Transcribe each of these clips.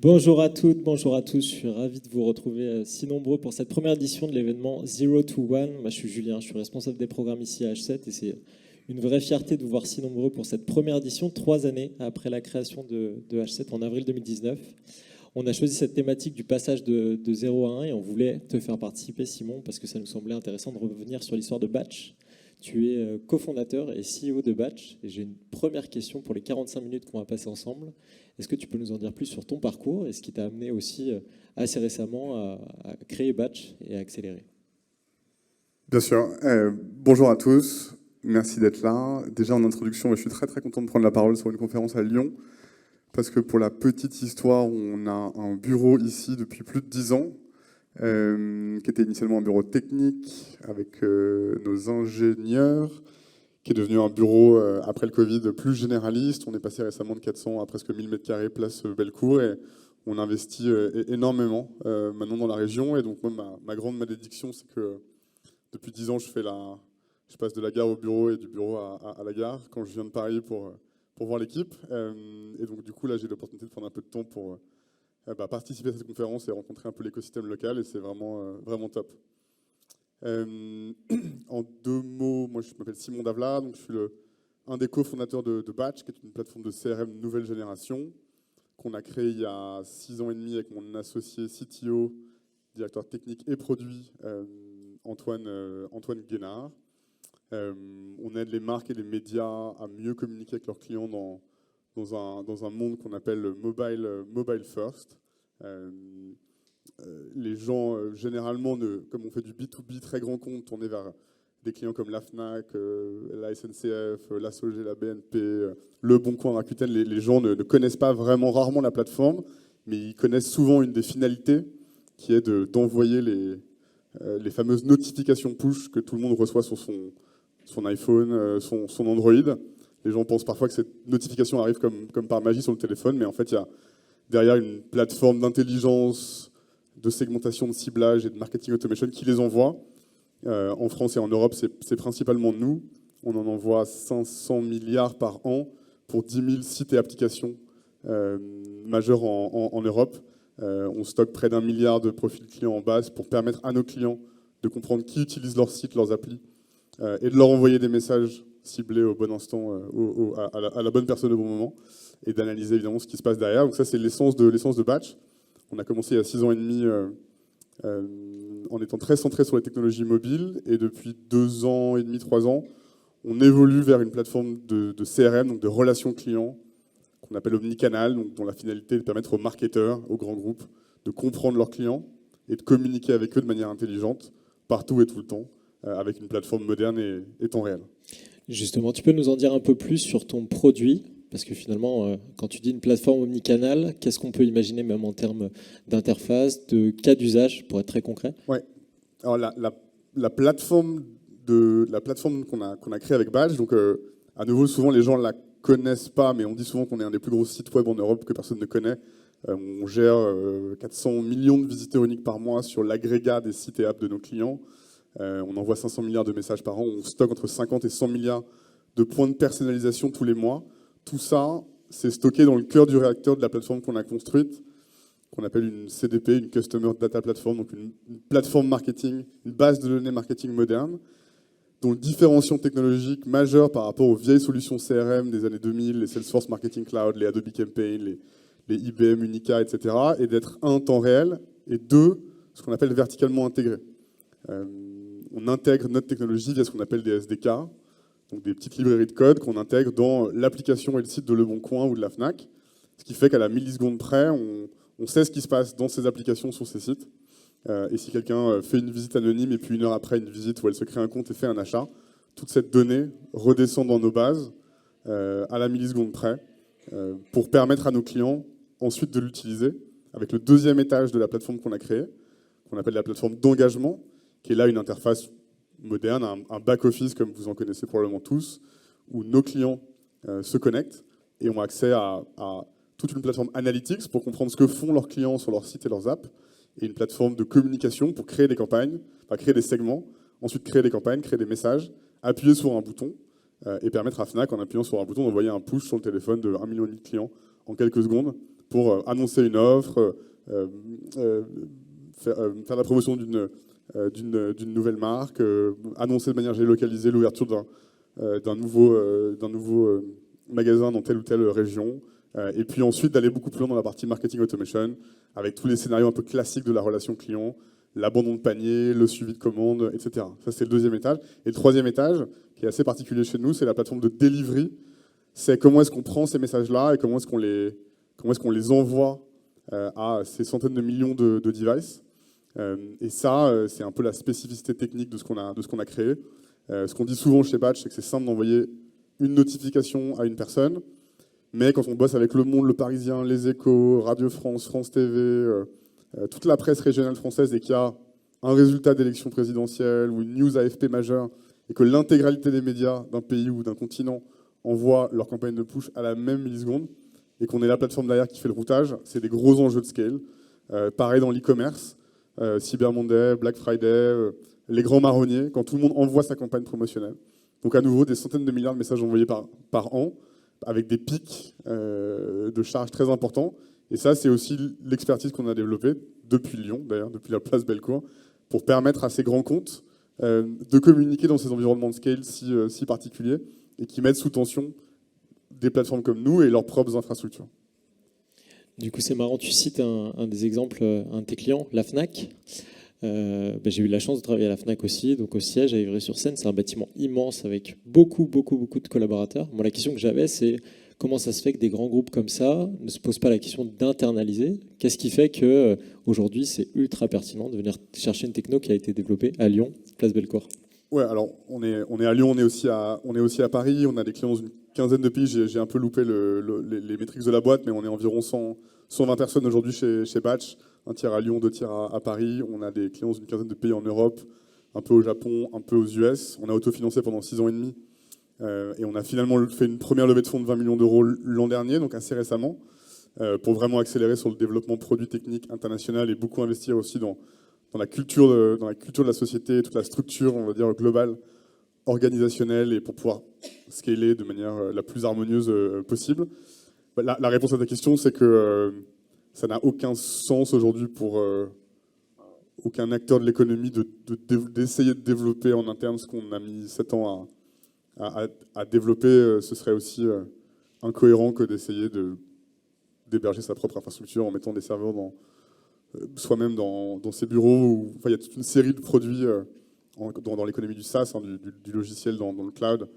Bonjour à toutes, bonjour à tous. Je suis ravi de vous retrouver si nombreux pour cette première édition de l'événement Zero to One. Moi, je suis Julien, je suis responsable des programmes ici à H7 et c'est une vraie fierté de vous voir si nombreux pour cette première édition, 3 années après la création de H7 en avril 2019. On a choisi cette thématique du passage de 0 à 1 et on voulait te faire participer, Simon, parce que ça nous semblait intéressant de revenir sur l'histoire de Batch. Tu es cofondateur et CEO de Batch et j'ai une première question pour les 45 minutes qu'on va passer ensemble. Est-ce que tu peux nous en dire plus sur ton parcours et ce qui t'a amené aussi assez récemment à créer Batch et à accélérer? Bien sûr. Bonjour à tous. Merci d'être là. Déjà en introduction, je suis très très content de prendre la parole sur une conférence à Lyon parce que pour la petite histoire, on a un bureau ici depuis plus de 10 ans qui était initialement un bureau technique avec nos ingénieurs, qui est devenu un bureau après le Covid plus généraliste. On est passé récemment de 400 à presque 1000 m² place Bellecour et on investit énormément maintenant dans la région. Et donc moi, ma grande malédiction, c'est que depuis 10 ans, je passe de la gare au bureau et du bureau à la gare quand je viens de Paris pour voir l'équipe. Et donc du coup, là, j'ai l'opportunité de prendre un peu de temps pour participer à cette conférence et rencontrer un peu l'écosystème local. Et c'est vraiment, vraiment top. En 2 mots, moi je m'appelle Simon Davla, donc je suis un des cofondateurs de Batch, qui est une plateforme de CRM nouvelle génération qu'on a créée il y a 6 ans et demi avec mon associé CTO, directeur technique et produit, Antoine Guénard. On aide les marques et les médias à mieux communiquer avec leurs clients dans un monde qu'on appelle mobile first. Les gens, généralement, comme on fait du B2B très grand compte, tournés vers des clients comme la Fnac, la SNCF, la SOG, la BNP, Le Bon Coin, Rakuten, les gens ne connaissent pas vraiment, rarement la plateforme, mais ils connaissent souvent une des finalités qui est d'envoyer les fameuses notifications push que tout le monde reçoit sur son iPhone, son Android. Les gens pensent parfois que cette notification arrive comme par magie sur le téléphone, mais en fait, il y a derrière une plateforme d'intelligence, de segmentation, de ciblage et de marketing automation qui les envoie. En France et en Europe, c'est principalement nous. On en envoie 500 milliards par an pour 10 000 sites et applications majeurs en Europe. On stocke près d'1 milliard de profils clients en base pour permettre à nos clients de comprendre qui utilise leurs sites, leurs applis, et de leur envoyer des messages ciblés au bon instant, à la bonne personne au bon moment, et d'analyser évidemment ce qui se passe derrière. Donc ça, c'est l'essence de Batch. On a commencé il y a 6 ans et demi en étant très centré sur les technologies mobiles, et depuis 2 ans et demi, 3 ans, on évolue vers une plateforme de CRM, donc de relations clients, qu'on appelle omnicanal, donc dont la finalité est de permettre aux marketeurs, aux grands groupes, de comprendre leurs clients et de communiquer avec eux de manière intelligente, partout et tout le temps, avec une plateforme moderne et temps réel. Justement, tu peux nous en dire un peu plus sur ton produit? Parce que finalement, quand tu dis une plateforme omnicanal, qu'est-ce qu'on peut imaginer même en termes d'interface, de cas d'usage, pour être très concret? Ouais. Alors la plateforme qu'on a créée avec Batch, donc à nouveau, souvent les gens la connaissent pas, mais on dit souvent qu'on est un des plus gros sites web en Europe que personne ne connaît. On gère 400 millions de visiteurs uniques par mois sur l'agrégat des sites et apps de nos clients. On envoie 500 milliards de messages par an. On stocke entre 50 et 100 milliards de points de personnalisation tous les mois. Tout ça, c'est stocké dans le cœur du réacteur de la plateforme qu'on a construite, qu'on appelle une CDP, une Customer Data Platform, donc une plateforme marketing, une base de données marketing moderne, dont le différenciant technologique majeur par rapport aux vieilles solutions CRM des années 2000, les Salesforce Marketing Cloud, les Adobe Campaign, les IBM Unica, etc., est d'être un, temps réel, et deux, ce qu'on appelle verticalement intégré. On intègre notre technologie via ce qu'on appelle des SDK, donc des petites librairies de code qu'on intègre dans l'application et le site de Le Bon Coin ou de la Fnac, ce qui fait qu'à la milliseconde près, on sait ce qui se passe dans ces applications, sur ces sites. Et si quelqu'un fait une visite anonyme et puis 1 heure après une visite où elle se crée un compte et fait un achat, toute cette donnée redescend dans nos bases à la milliseconde près pour permettre à nos clients ensuite de l'utiliser avec le deuxième étage de la plateforme qu'on a créée, qu'on appelle la plateforme d'engagement, qui est là une interface moderne, un back-office comme vous en connaissez probablement tous, où nos clients se connectent et ont accès à toute une plateforme analytics pour comprendre ce que font leurs clients sur leur site et leurs apps, et une plateforme de communication pour créer des campagnes, créer des segments, ensuite créer des campagnes, créer des messages, appuyer sur un bouton et permettre à Fnac, en appuyant sur un bouton, d'envoyer un push sur le téléphone de 1,5 million de clients en quelques secondes pour annoncer une offre, faire la promotion d'une nouvelle marque, annoncer de manière géolocalisée l'ouverture d'un nouveau magasin dans telle ou telle région, et puis ensuite d'aller beaucoup plus loin dans la partie marketing automation, avec tous les scénarios un peu classiques de la relation client, l'abandon de panier, le suivi de commande, etc. Ça, c'est le deuxième étage. Et le troisième étage, qui est assez particulier chez nous, c'est la plateforme de delivery. C'est comment est-ce qu'on prend ces messages-là et comment est-ce qu'on les envoie à ces centaines de millions de devices. Et ça, c'est un peu la spécificité technique de ce qu'on a créé. Ce qu'on dit souvent chez Batch, c'est que c'est simple d'envoyer une notification à une personne, mais quand on bosse avec Le Monde, Le Parisien, Les Échos, Radio France, France TV, toute la presse régionale française, et qu'il y a un résultat d'élection présidentielle ou une news AFP majeure, et que l'intégralité des médias d'un pays ou d'un continent envoient leur campagne de push à la même milliseconde, et qu'on est la plateforme derrière qui fait le routage, c'est des gros enjeux de scale. Pareil dans l'e-commerce, Cyber Monday, Black Friday, les grands marronniers, quand tout le monde envoie sa campagne promotionnelle. Donc à nouveau, des centaines de milliards de messages envoyés par an, avec des pics de charges très importants. Et ça, c'est aussi l'expertise qu'on a développée depuis Lyon, d'ailleurs, depuis la place Bellecour, pour permettre à ces grands comptes de communiquer dans ces environnements de scale si particuliers et qui mettent sous tension des plateformes comme nous et leurs propres infrastructures. Du coup, c'est marrant, tu cites un des exemples, un de tes clients, la Fnac. J'ai eu la chance de travailler à la Fnac aussi, donc au siège à Ivry-sur-Seine. C'est un bâtiment immense avec beaucoup de collaborateurs. Moi, la question que j'avais, c'est comment ça se fait que des grands groupes comme ça ne se posent pas la question d'internaliser? Qu'est-ce qui fait qu'aujourd'hui, c'est ultra pertinent de venir chercher une techno qui a été développée à Lyon, place Bellecour? Ouais, alors on est à Lyon, on est aussi à Paris, on a des clients dans une quinzaine de pays. J'ai un peu loupé les métriques de la boîte, mais on est environ 120 personnes aujourd'hui chez Batch, un tiers à Lyon, 2 tiers à Paris. On a des clients dans une quinzaine de pays en Europe, un peu au Japon, un peu aux US. On a autofinancé pendant 6 ans et demi, et on a finalement fait une première levée de fonds de 20 millions d'euros l'an dernier, donc assez récemment, pour vraiment accélérer sur le développement produit technique international et beaucoup investir aussi dans la culture de la société, toute la structure, on va dire, globale, organisationnelle, et pour pouvoir scaler de manière la plus harmonieuse possible. La réponse à ta question, c'est que ça n'a aucun sens aujourd'hui pour aucun acteur de l'économie d'essayer de développer en interne ce qu'on a mis 7 ans à développer. Ce serait aussi incohérent que d'essayer d'héberger sa propre infrastructure en mettant des serveurs soi-même dans ses bureaux. Il y a toute une série de produits dans l'économie du SaaS, du logiciel dans le cloud,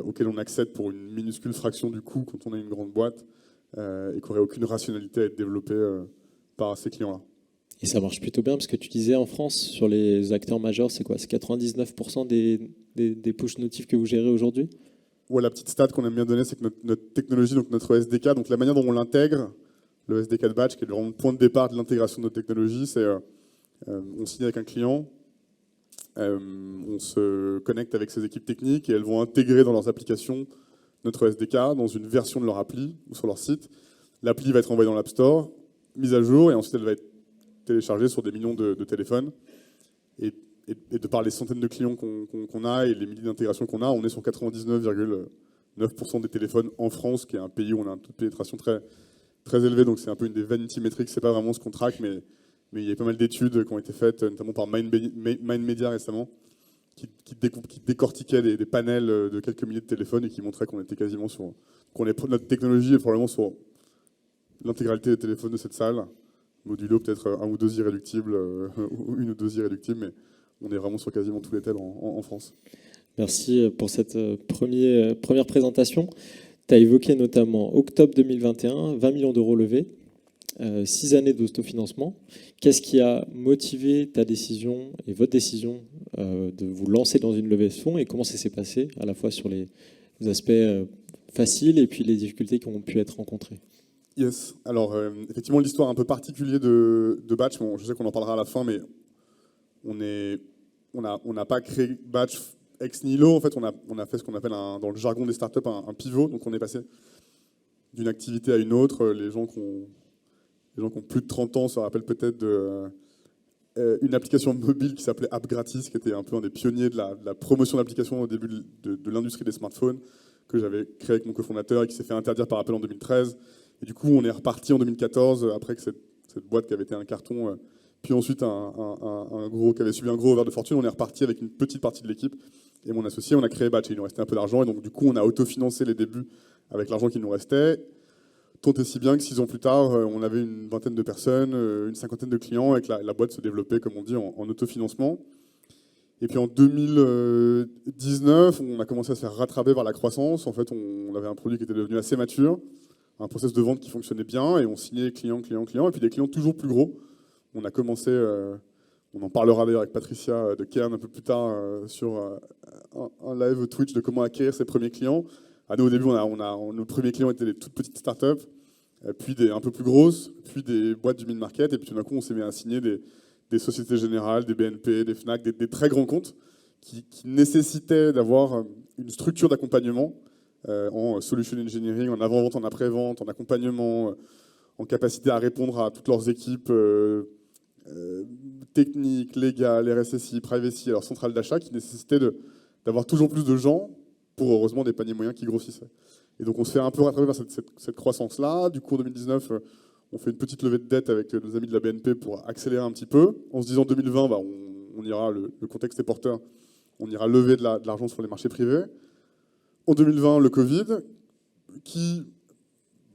auquel on accède pour une minuscule fraction du coût quand on est une grande boîte, et qui n'aurait aucune rationalité à être développé par ces clients-là. Et ça marche plutôt bien, parce que tu disais en France, sur les acteurs majeurs, c'est quoi? C'est 99% des push notifs que vous gérez aujourd'hui? Ouais, la petite stat qu'on aime bien donner, c'est que notre technologie, donc notre SDK, donc la manière dont on l'intègre, le SDK de Batch, qui est le point de départ de l'intégration de notre technologie, c'est on signe avec un client, on se connecte avec ses équipes techniques et elles vont intégrer dans leurs applications notre SDK dans une version de leur appli ou sur leur site. L'appli va être envoyée dans l'App Store, mise à jour, et ensuite elle va être téléchargée sur des millions de téléphones. Et de par les centaines de clients qu'on a et les milliers d'intégrations qu'on a, on est sur 99,9% des téléphones en France, qui est un pays où on a un taux de pénétration très, très élevé. Donc c'est un peu une des vanity metrics, c'est pas vraiment ce qu'on traque, mais il y a pas mal d'études qui ont été faites, notamment par Mind Media récemment, qui décortiquaient des panels de quelques milliers de téléphones et qui montraient qu'on était quasiment sur... Notre technologie est probablement sur l'intégralité des téléphones de cette salle, modulo peut-être un ou deux irréductibles, ou une ou deux irréductibles, mais on est vraiment sur quasiment tous les tels en France. Merci pour cette première présentation. Tu as évoqué notamment octobre 2021, 20 millions d'euros levés, 6 années d'autofinancement. Qu'est-ce qui a motivé ta décision et votre décision de vous lancer dans une levée de fonds, et comment ça s'est passé, à la fois sur les aspects faciles et puis les difficultés qui ont pu être rencontrées? Yes. Alors, effectivement, l'histoire un peu particulière de Batch, bon, je sais qu'on en parlera à la fin, mais on n'a pas créé Batch ex nihilo. En fait, on a fait ce qu'on appelle, dans le jargon des startups, un pivot. Donc, on est passé d'une activité à une autre. Les gens qui ont plus de 30 ans se rappellent peut-être d'une application mobile qui s'appelait AppGratis, qui était un peu un des pionniers de la promotion d'applications au début de l'industrie des smartphones, que j'avais créé avec mon cofondateur et qui s'est fait interdire par Apple en 2013. Et du coup, on est reparti en 2014, après que cette boîte qui avait été un carton, puis ensuite un gros, qui avait subi un gros revers de fortune, on est reparti avec une petite partie de l'équipe. Et mon associé, on a créé Batch. Il nous restait un peu d'argent. Et donc, du coup, on a autofinancé les débuts avec l'argent qui nous restait. Tant et si bien que 6 ans plus tard, on avait une vingtaine de personnes, une cinquantaine de clients, et que la boîte se développait, comme on dit, en autofinancement. Et puis en 2019, on a commencé à se faire rattraper par la croissance. En fait, on avait un produit qui était devenu assez mature, un process de vente qui fonctionnait bien, et on signait clients, et puis des clients toujours plus gros. On a commencé, on en parlera d'ailleurs avec Patricia de Kern un peu plus tard sur un live Twitch de comment acquérir ses premiers clients. Nous, au début, nos premiers clients étaient des toutes petites startups, puis des un peu plus grosses, puis des boîtes du mid-market, et puis tout d'un coup, on s'est mis à signer des Sociétés Générales, des BNP, des Fnac, des très grands comptes qui nécessitaient d'avoir une structure d'accompagnement en solution engineering, en avant-vente, en après-vente, en accompagnement, en capacité à répondre à toutes leurs équipes techniques, légales, RSSI, privacy, alors centrale d'achat, qui nécessitaient d'avoir toujours plus de gens pour heureusement des paniers moyens qui grossissaient. Et donc on se fait un peu rattraper par cette croissance-là. Du coup, en 2019, on fait une petite levée de dette avec nos amis de la BNP pour accélérer un petit peu. En se disant 2020, on ira, le contexte est porteur, on ira lever de l'argent sur les marchés privés. En 2020, le Covid, qui,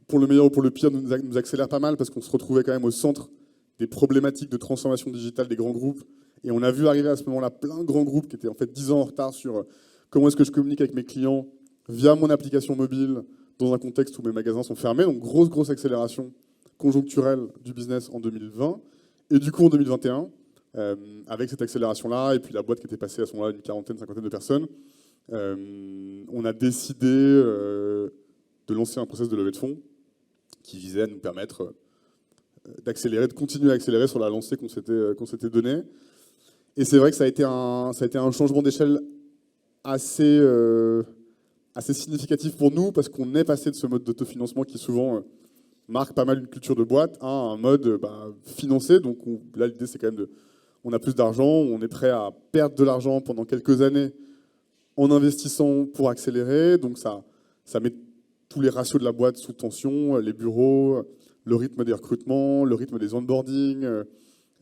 pour le meilleur ou pour le pire, nous accélère pas mal parce qu'on se retrouvait quand même au centre des problématiques de transformation digitale des grands groupes. Et on a vu arriver à ce moment-là plein de grands groupes qui étaient en fait 10 ans en retard sur comment est-ce que je communique avec mes clients via mon application mobile dans un contexte où mes magasins sont fermés. Donc grosse accélération conjoncturelle du business en 2020. Et du coup en 2021, avec cette accélération-là, et puis la boîte qui était passée à ce moment-là d'une quarantaine, cinquantaine de personnes, on a décidé de lancer un process de levée de fonds qui visait à nous permettre d'accélérer, de continuer à accélérer sur la lancée qu'on s'était donnée. Et c'est vrai que ça a été un changement d'échelle assez significatif pour nous, parce qu'on est passé de ce mode d'autofinancement qui souvent marque pas mal une culture de boîte à un mode financé. Donc là, l'idée, c'est quand même on a plus d'argent, on est prêt à perdre de l'argent pendant quelques années en investissant pour accélérer. Donc ça met tous les ratios de la boîte sous tension, les bureaux, le rythme des recrutements, le rythme des onboarding,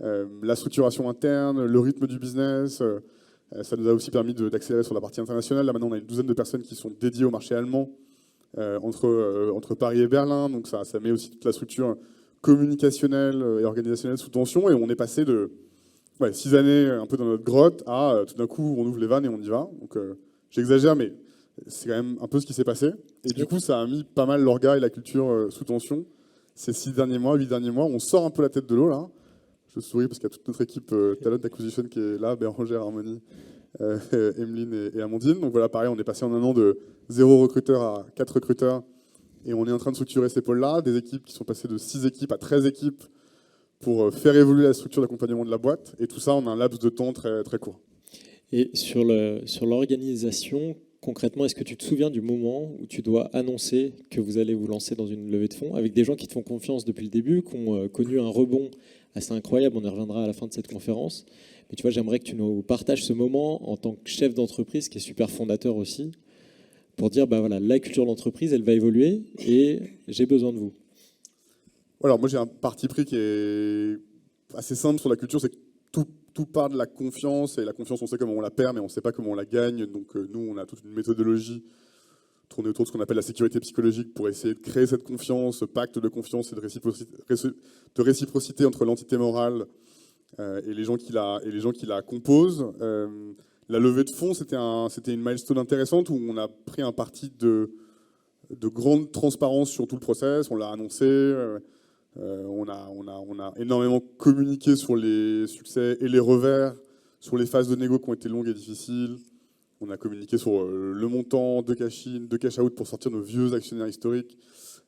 la structuration interne, le rythme du business. Ça nous a aussi permis d'accélérer sur la partie internationale. Là, maintenant, on a une douzaine de personnes qui sont dédiées au marché allemand entre Paris et Berlin. Donc ça met aussi toute la structure communicationnelle et organisationnelle sous tension. Et on est passé de 6 années un peu dans notre grotte à tout d'un coup, on ouvre les vannes et on y va. Donc j'exagère, mais c'est quand même un peu ce qui s'est passé. Et du coup, ça a mis pas mal l'orga et la culture sous tension. Ces 8 derniers mois, on sort un peu la tête de l'eau là. Je souris parce qu'il y a toute notre équipe Talent Acquisition qui est là, Bérangère, Harmonie, Emeline et Amandine. Donc voilà, pareil, on est passé en un an de 0 recruteur à 4 recruteurs. Et on est en train de structurer ces pôles-là, des équipes qui sont passées de 6 équipes à 13 équipes pour faire évoluer la structure d'accompagnement de la boîte. Et tout ça en un laps de temps très, très court. Et sur l'organisation, concrètement, est-ce que tu te souviens du moment où tu dois annoncer que vous allez vous lancer dans une levée de fonds avec des gens qui te font confiance depuis le début, qui ont connu un rebond assez incroyable, on y reviendra à la fin de cette conférence. Mais tu vois, j'aimerais que tu nous partages ce moment en tant que chef d'entreprise, qui est super fondateur aussi, pour dire, voilà, la culture d'entreprise, elle va évoluer et j'ai besoin de vous. Alors moi, j'ai un parti pris qui est assez simple sur la culture, c'est que tout part de la confiance, et la confiance, on sait comment on la perd, mais on ne sait pas comment on la gagne. Donc nous, on a toute une méthodologie tournée autour de ce qu'on appelle la sécurité psychologique pour essayer de créer cette confiance, ce pacte de confiance et de réciprocité entre l'entité morale et les gens qui la composent. La levée de fonds, c'était une milestone intéressante où on a pris un parti de grande transparence sur tout le process. On l'a annoncé. On a énormément communiqué sur les succès et les revers, sur les phases de négo qui ont été longues et difficiles. On a communiqué sur le montant de cash-in, de cash-out pour sortir nos vieux actionnaires historiques,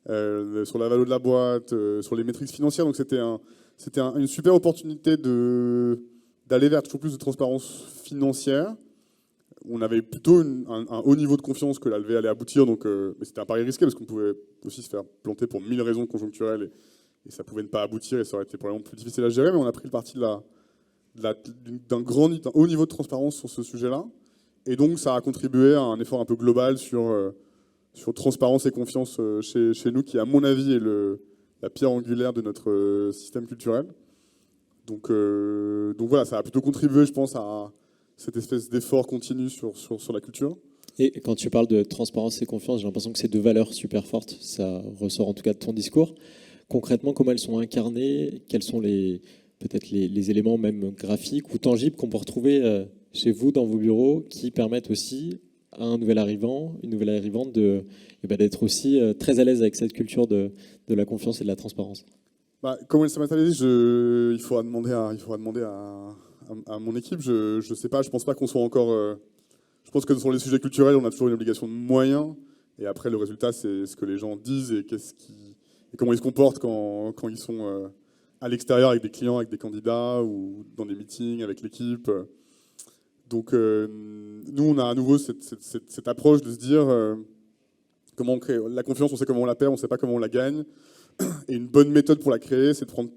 sur la valeur de la boîte, sur les métriques financières. Donc c'était une super opportunité d'aller vers toujours plus de transparence financière. On avait plutôt un haut niveau de confiance que la levée allait aboutir, mais c'était un pari risqué parce qu'on pouvait aussi se faire planter pour 1000 raisons conjoncturelles et ça pouvait ne pas aboutir et ça aurait été probablement plus difficile à gérer, mais on a pris le parti d'un haut niveau de transparence sur ce sujet-là. Et donc ça a contribué à un effort un peu global sur sur transparence et confiance chez nous, qui à mon avis est la pierre angulaire de notre système culturel. Donc voilà, ça a plutôt contribué, je pense, à cette espèce d'effort continu sur la culture. Et quand tu parles de transparence et confiance, j'ai l'impression que c'est deux valeurs super fortes. Ça ressort en tout cas de ton discours. Concrètement, comment elles sont incarnées? Quels sont peut-être les éléments même graphiques ou tangibles qu'on peut retrouver chez vous dans vos bureaux qui permettent aussi à un nouvel arrivant, une nouvelle arrivante d'être aussi très à l'aise avec cette culture de la confiance et de la transparence? Comment elle s'est matérialisée, il faudra demander à mon équipe. Je sais pas, je pense pas qu'on soit encore. Je pense que sur les sujets culturels, on a toujours une obligation de moyens. Et après, le résultat, c'est ce que les gens disent et comment ils se comportent quand ils sont à l'extérieur avec des clients, avec des candidats ou dans des meetings avec l'équipe. Donc, nous, on a à nouveau cette approche de se dire comment on crée la confiance, on sait comment on la perd, on ne sait pas comment on la gagne. Et une bonne méthode pour la créer, c'est de prendre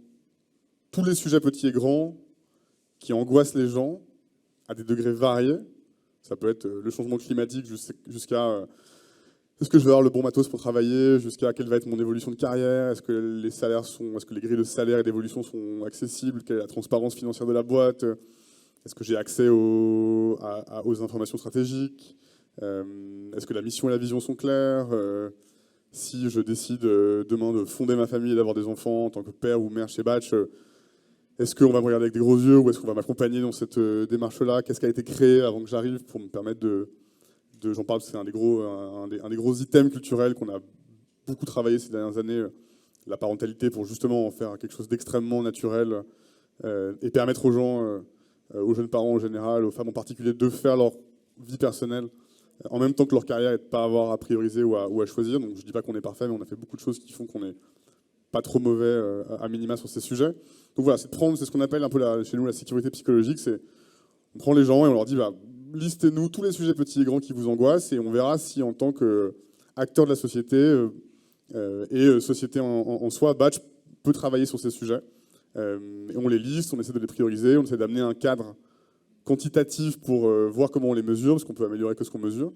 tous les sujets petits et grands qui angoissent les gens à des degrés variés. Ça peut être le changement climatique jusqu'à est-ce que je vais avoir le bon matos pour travailler, jusqu'à quelle va être mon évolution de carrière, est-ce que les grilles de salaire et d'évolution sont accessibles, quelle est la transparence financière de la boîte, est-ce que j'ai accès aux informations stratégiques, est-ce que la mission et la vision sont claires, si je décide demain de fonder ma famille et d'avoir des enfants en tant que père ou mère chez Batch, est-ce qu'on va me regarder avec des gros yeux ou est-ce qu'on va m'accompagner dans cette démarche-là? Qu'est-ce qui a été créé avant que j'arrive pour me permettre j'en parle, c'est un des gros items culturels qu'on a beaucoup travaillé ces dernières années, la parentalité, pour justement en faire quelque chose d'extrêmement naturel et permettre aux gens, aux jeunes parents en général, aux femmes en particulier, de faire leur vie personnelle en même temps que leur carrière et de ne pas avoir à prioriser ou à choisir. Donc je ne dis pas qu'on est parfait, mais on a fait beaucoup de choses qui font qu'on n'est pas trop mauvais à minima sur ces sujets. Donc voilà, c'est ce qu'on appelle un peu chez nous la sécurité psychologique. C'est on prend les gens et on leur dit listez-nous tous les sujets petits et grands qui vous angoissent et on verra si en tant qu'acteur de la société et société en soi, Batch peut travailler sur ces sujets. Et on les liste, on essaie de les prioriser, on essaie d'amener un cadre quantitatif pour voir comment on les mesure, parce qu'on peut améliorer que ce qu'on mesure.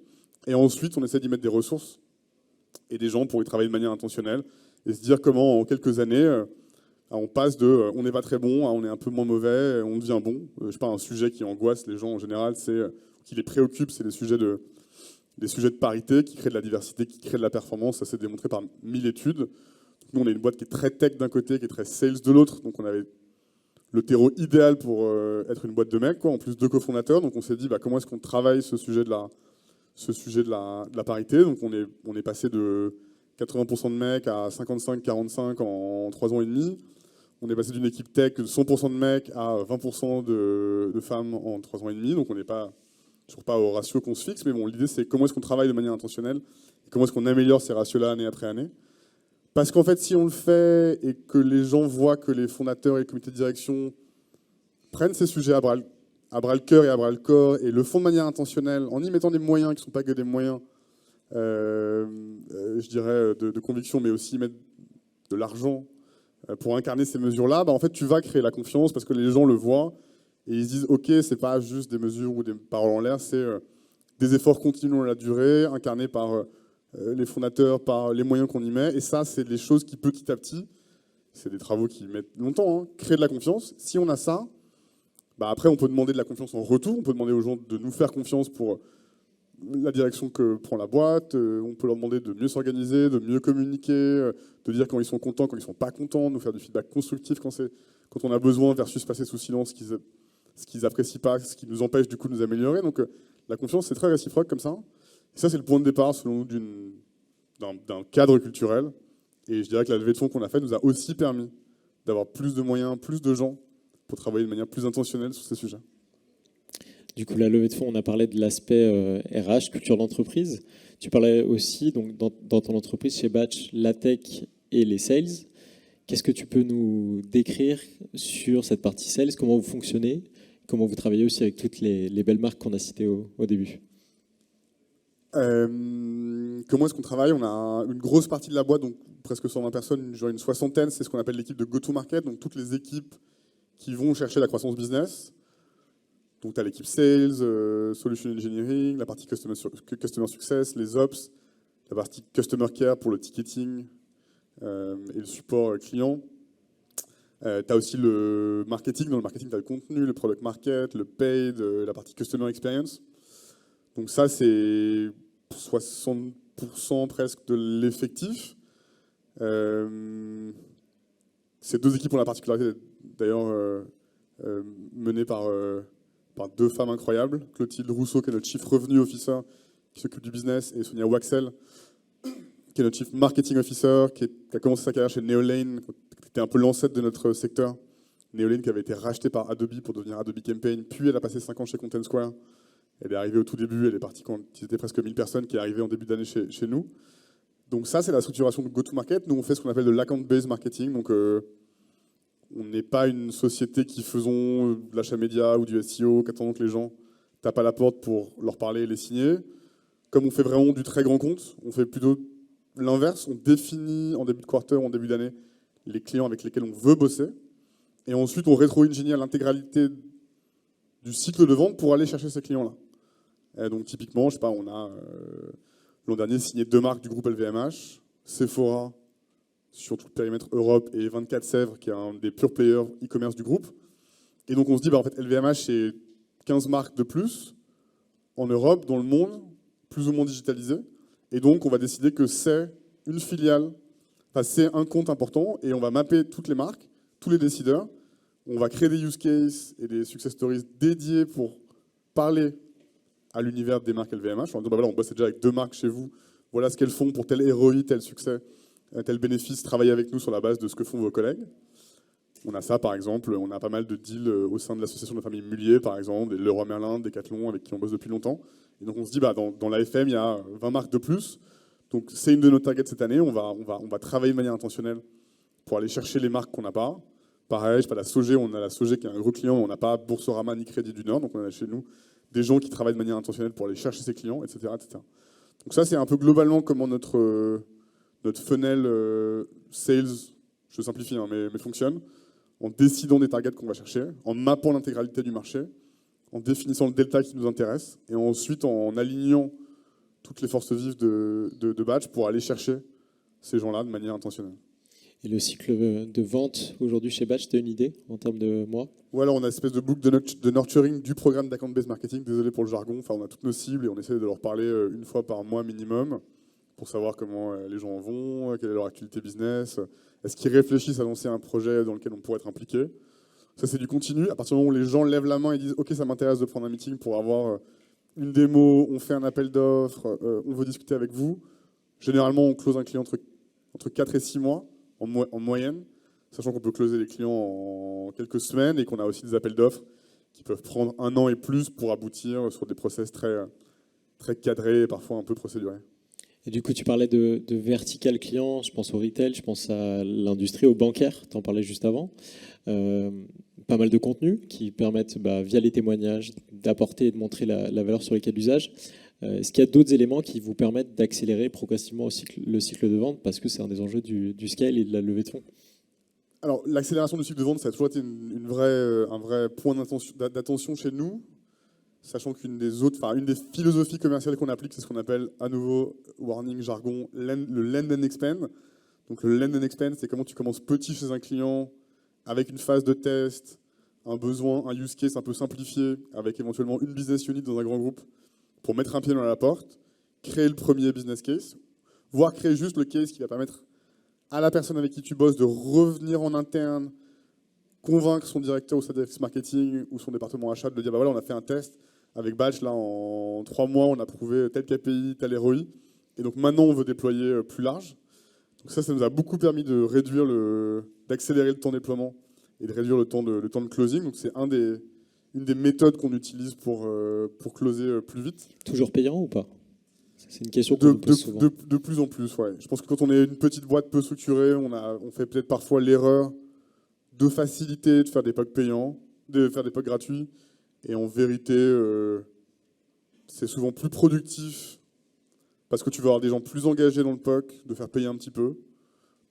Et ensuite, on essaie d'y mettre des ressources et des gens pour y travailler de manière intentionnelle et se dire comment en quelques années on passe de on n'est pas très bon à on est un peu moins mauvais, on devient bon. Je sais pas, un sujet qui angoisse les gens en général, qui les préoccupe, c'est les sujets de parité qui créent de la diversité, qui créent de la performance. Ça s'est démontré par 1000 études. Nous, on est une boîte qui est très tech d'un côté, qui est très sales de l'autre. Donc on avait le terreau idéal pour être une boîte de mecs, en plus 2 cofondateurs. Donc on s'est dit comment est-ce qu'on travaille ce sujet de la parité. Donc on est passé de 80% de mecs à 55-45 en 3 ans et demi. On est passé d'une équipe tech de 100% de mecs à 20% de femmes en 3 ans et demi. Donc on n'est toujours pas au ratio qu'on se fixe. Mais bon, l'idée c'est comment est-ce qu'on travaille de manière intentionnelle et comment est-ce qu'on améliore ces ratios-là année après année. Parce qu'en fait, si on le fait et que les gens voient que les fondateurs et le comité de direction prennent ces sujets à bras le cœur et à bras le corps et le font de manière intentionnelle, en y mettant des moyens qui ne sont pas que des moyens, je dirais, de conviction, mais aussi mettre de l'argent pour incarner ces mesures-là, en fait, tu vas créer la confiance parce que les gens le voient et ils se disent « Ok, c'est pas juste des mesures ou des paroles en l'air, c'est des efforts continus dans la durée, incarnés par... les fondateurs, par les moyens qu'on y met. Et ça, c'est des choses qui, petit à petit, c'est des travaux qui mettent longtemps, créer de la confiance. Si on a ça, après, on peut demander de la confiance en retour. On peut demander aux gens de nous faire confiance pour la direction que prend la boîte. On peut leur demander de mieux s'organiser, de mieux communiquer, de dire quand ils sont contents, quand ils ne sont pas contents, de nous faire du feedback constructif quand on a besoin versus passer sous silence ce qu'ils n'apprécient pas, ce qui nous empêche du coup de nous améliorer. Donc la confiance, c'est très réciproque comme ça. Et ça, c'est le point de départ, selon nous, d'un cadre culturel. Et je dirais que la levée de fonds qu'on a faite nous a aussi permis d'avoir plus de moyens, plus de gens pour travailler de manière plus intentionnelle sur ces sujets. Du coup, la levée de fonds, on a parlé de l'aspect RH, culture d'entreprise. Tu parlais aussi, donc, dans ton entreprise, chez Batch, la tech et les sales. Qu'est-ce que tu peux nous décrire sur cette partie sales? Comment vous fonctionnez? Comment vous travaillez aussi avec toutes les belles marques qu'on a citées au début? Comment est-ce qu'on travaille? On a une grosse partie de la boîte, donc presque 120 personnes, genre une soixantaine, c'est ce qu'on appelle l'équipe de go-to-market, donc toutes les équipes qui vont chercher la croissance business. Donc tu as l'équipe sales, solution engineering, la partie customer success, les ops, la partie Customer Care pour le ticketing et le support client. Tu as aussi le marketing. Dans le marketing, tu as le contenu, le product market, le paid, la partie Customer Experience. Donc ça, c'est 60% presque de l'effectif. Ces deux équipes ont la particularité d'ailleurs menées par deux femmes incroyables, Clotilde Rousseau, qui est notre Chief Revenue Officer, qui s'occupe du business, et Sonia Waxel, qui est notre Chief Marketing Officer, qui a commencé sa carrière chez Neolane, qui était un peu l'ancêtre de notre secteur. Neolane qui avait été racheté par Adobe pour devenir Adobe Campaign, puis elle a passé 5 ans chez Content Square. Elle est arrivée au tout début, elle est partie quand il était presque 1000 personnes, qui est arrivée en début d'année chez nous. Donc ça, c'est la structuration de go-to-market. Nous, on fait ce qu'on appelle de l'account-based marketing. Donc, on n'est pas une société qui faisons de l'achat média ou du SEO, qui attendons que les gens tapent à la porte pour leur parler et les signer. Comme on fait vraiment du très grand compte, on fait plutôt l'inverse. On définit en début de quarter ou en début d'année les clients avec lesquels on veut bosser. Et ensuite, on rétro-ingénière l'intégralité du cycle de vente pour aller chercher ces clients-là. Et donc, typiquement, je sais pas, on a l'an dernier signé 2 marques du groupe LVMH, Sephora sur tout le périmètre Europe et 24 Sèvres, qui est un des pure players e-commerce du groupe. Et donc, on se dit, en fait, LVMH, c'est 15 marques de plus en Europe, dans le monde, plus ou moins digitalisé. Et donc, on va décider que c'est une filiale, enfin, c'est un compte important, et on va mapper toutes les marques, tous les décideurs. On va créer des use cases et des success stories dédiés pour parler à l'univers des marques LVMH. En disant, voilà, on bosse déjà avec 2 marques chez vous, voilà ce qu'elles font pour tel ROI, tel succès, tel bénéfice, travaillez avec nous sur la base de ce que font vos collègues. On a ça, par exemple, on a pas mal de deals au sein de l'association de la famille Mullier, par exemple, des Leroy Merlin, Decathlon, avec qui on bosse depuis longtemps. Et donc on se dit, dans l'AFM, il y a 20 marques de plus. Donc c'est une de nos targets cette année. On va travailler de manière intentionnelle pour aller chercher les marques qu'on n'a pas. Pareil, je sais pas, la Sogé, on a la Sogé qui est un gros client, mais on n'a pas Boursorama ni Crédit du Nord. Donc on a chez nous des gens qui travaillent de manière intentionnelle pour aller chercher ces clients, etc. etc. Donc ça, c'est un peu globalement comment notre funnel sales, je simplifie, hein, mais fonctionne, en décidant des targets qu'on va chercher, en mappant l'intégralité du marché, en définissant le delta qui nous intéresse, et ensuite en alignant toutes les forces vives de Batch pour aller chercher ces gens-là de manière intentionnelle. Et le cycle de vente aujourd'hui chez Batch, tu as une idée en termes de mois? Ouais, alors on a une espèce de boucle de nurturing du programme d'account-based marketing. Désolé pour le jargon. Enfin, on a toutes nos cibles et on essaie de leur parler une fois par mois minimum pour savoir comment les gens en vont, quelle est leur activité business, est-ce qu'ils réfléchissent à lancer un projet dans lequel on pourrait être impliqué. Ça, c'est du continu. À partir du moment où les gens lèvent la main et disent « Ok, ça m'intéresse de prendre un meeting pour avoir une démo, on fait un appel d'offres, on veut discuter avec vous », généralement, on close un client entre 4 et 6 mois en moyenne, sachant qu'on peut closer les clients en quelques semaines et qu'on a aussi des appels d'offres qui peuvent prendre 1 an et plus pour aboutir sur des process très, très cadrés et parfois un peu procédurés. Et du coup, tu parlais de vertical client, je pense au retail, je pense à l'industrie, au bancaire, tu en parlais juste avant. Pas mal de contenus qui permettent, via les témoignages, d'apporter et de montrer la valeur sur les cas d'usage. Est-ce qu'il y a d'autres éléments qui vous permettent d'accélérer progressivement le cycle de vente parce que c'est un des enjeux du scale et de la levée de fonds? Alors, l'accélération du cycle de vente, ça a toujours été un vrai point d'attention chez nous, sachant qu'une des philosophies commerciales qu'on applique, c'est ce qu'on appelle, à nouveau, warning, jargon, le land and expand. Donc, le land and expand, c'est comment tu commences petit chez un client, avec une phase de test, un besoin, un use case un peu simplifié, avec éventuellement une business unit dans un grand groupe, pour mettre un pied dans la porte, créer le premier business case, voire créer juste le case qui va permettre à la personne avec qui tu bosses de revenir en interne, convaincre son directeur ou sa directrice marketing ou son département achat de dire voilà, on a fait un test avec Batch, là en 3 mois, on a prouvé tel KPI, tel ROI, et donc maintenant on veut déployer plus large. Donc ça nous a beaucoup permis de réduire d'accélérer le temps de déploiement et de réduire le temps de closing. Donc c'est une des méthodes qu'on utilise pour closer plus vite. Toujours payant ou pas? C'est une question qu'on nous pose souvent. De plus en plus, ouais. Je pense que quand on est une petite boîte peu structurée, on fait peut-être parfois l'erreur de faciliter, de faire des POC payants, de faire des POC gratuits. Et en vérité, c'est souvent plus productif parce que tu vas avoir des gens plus engagés dans le POC, de faire payer un petit peu.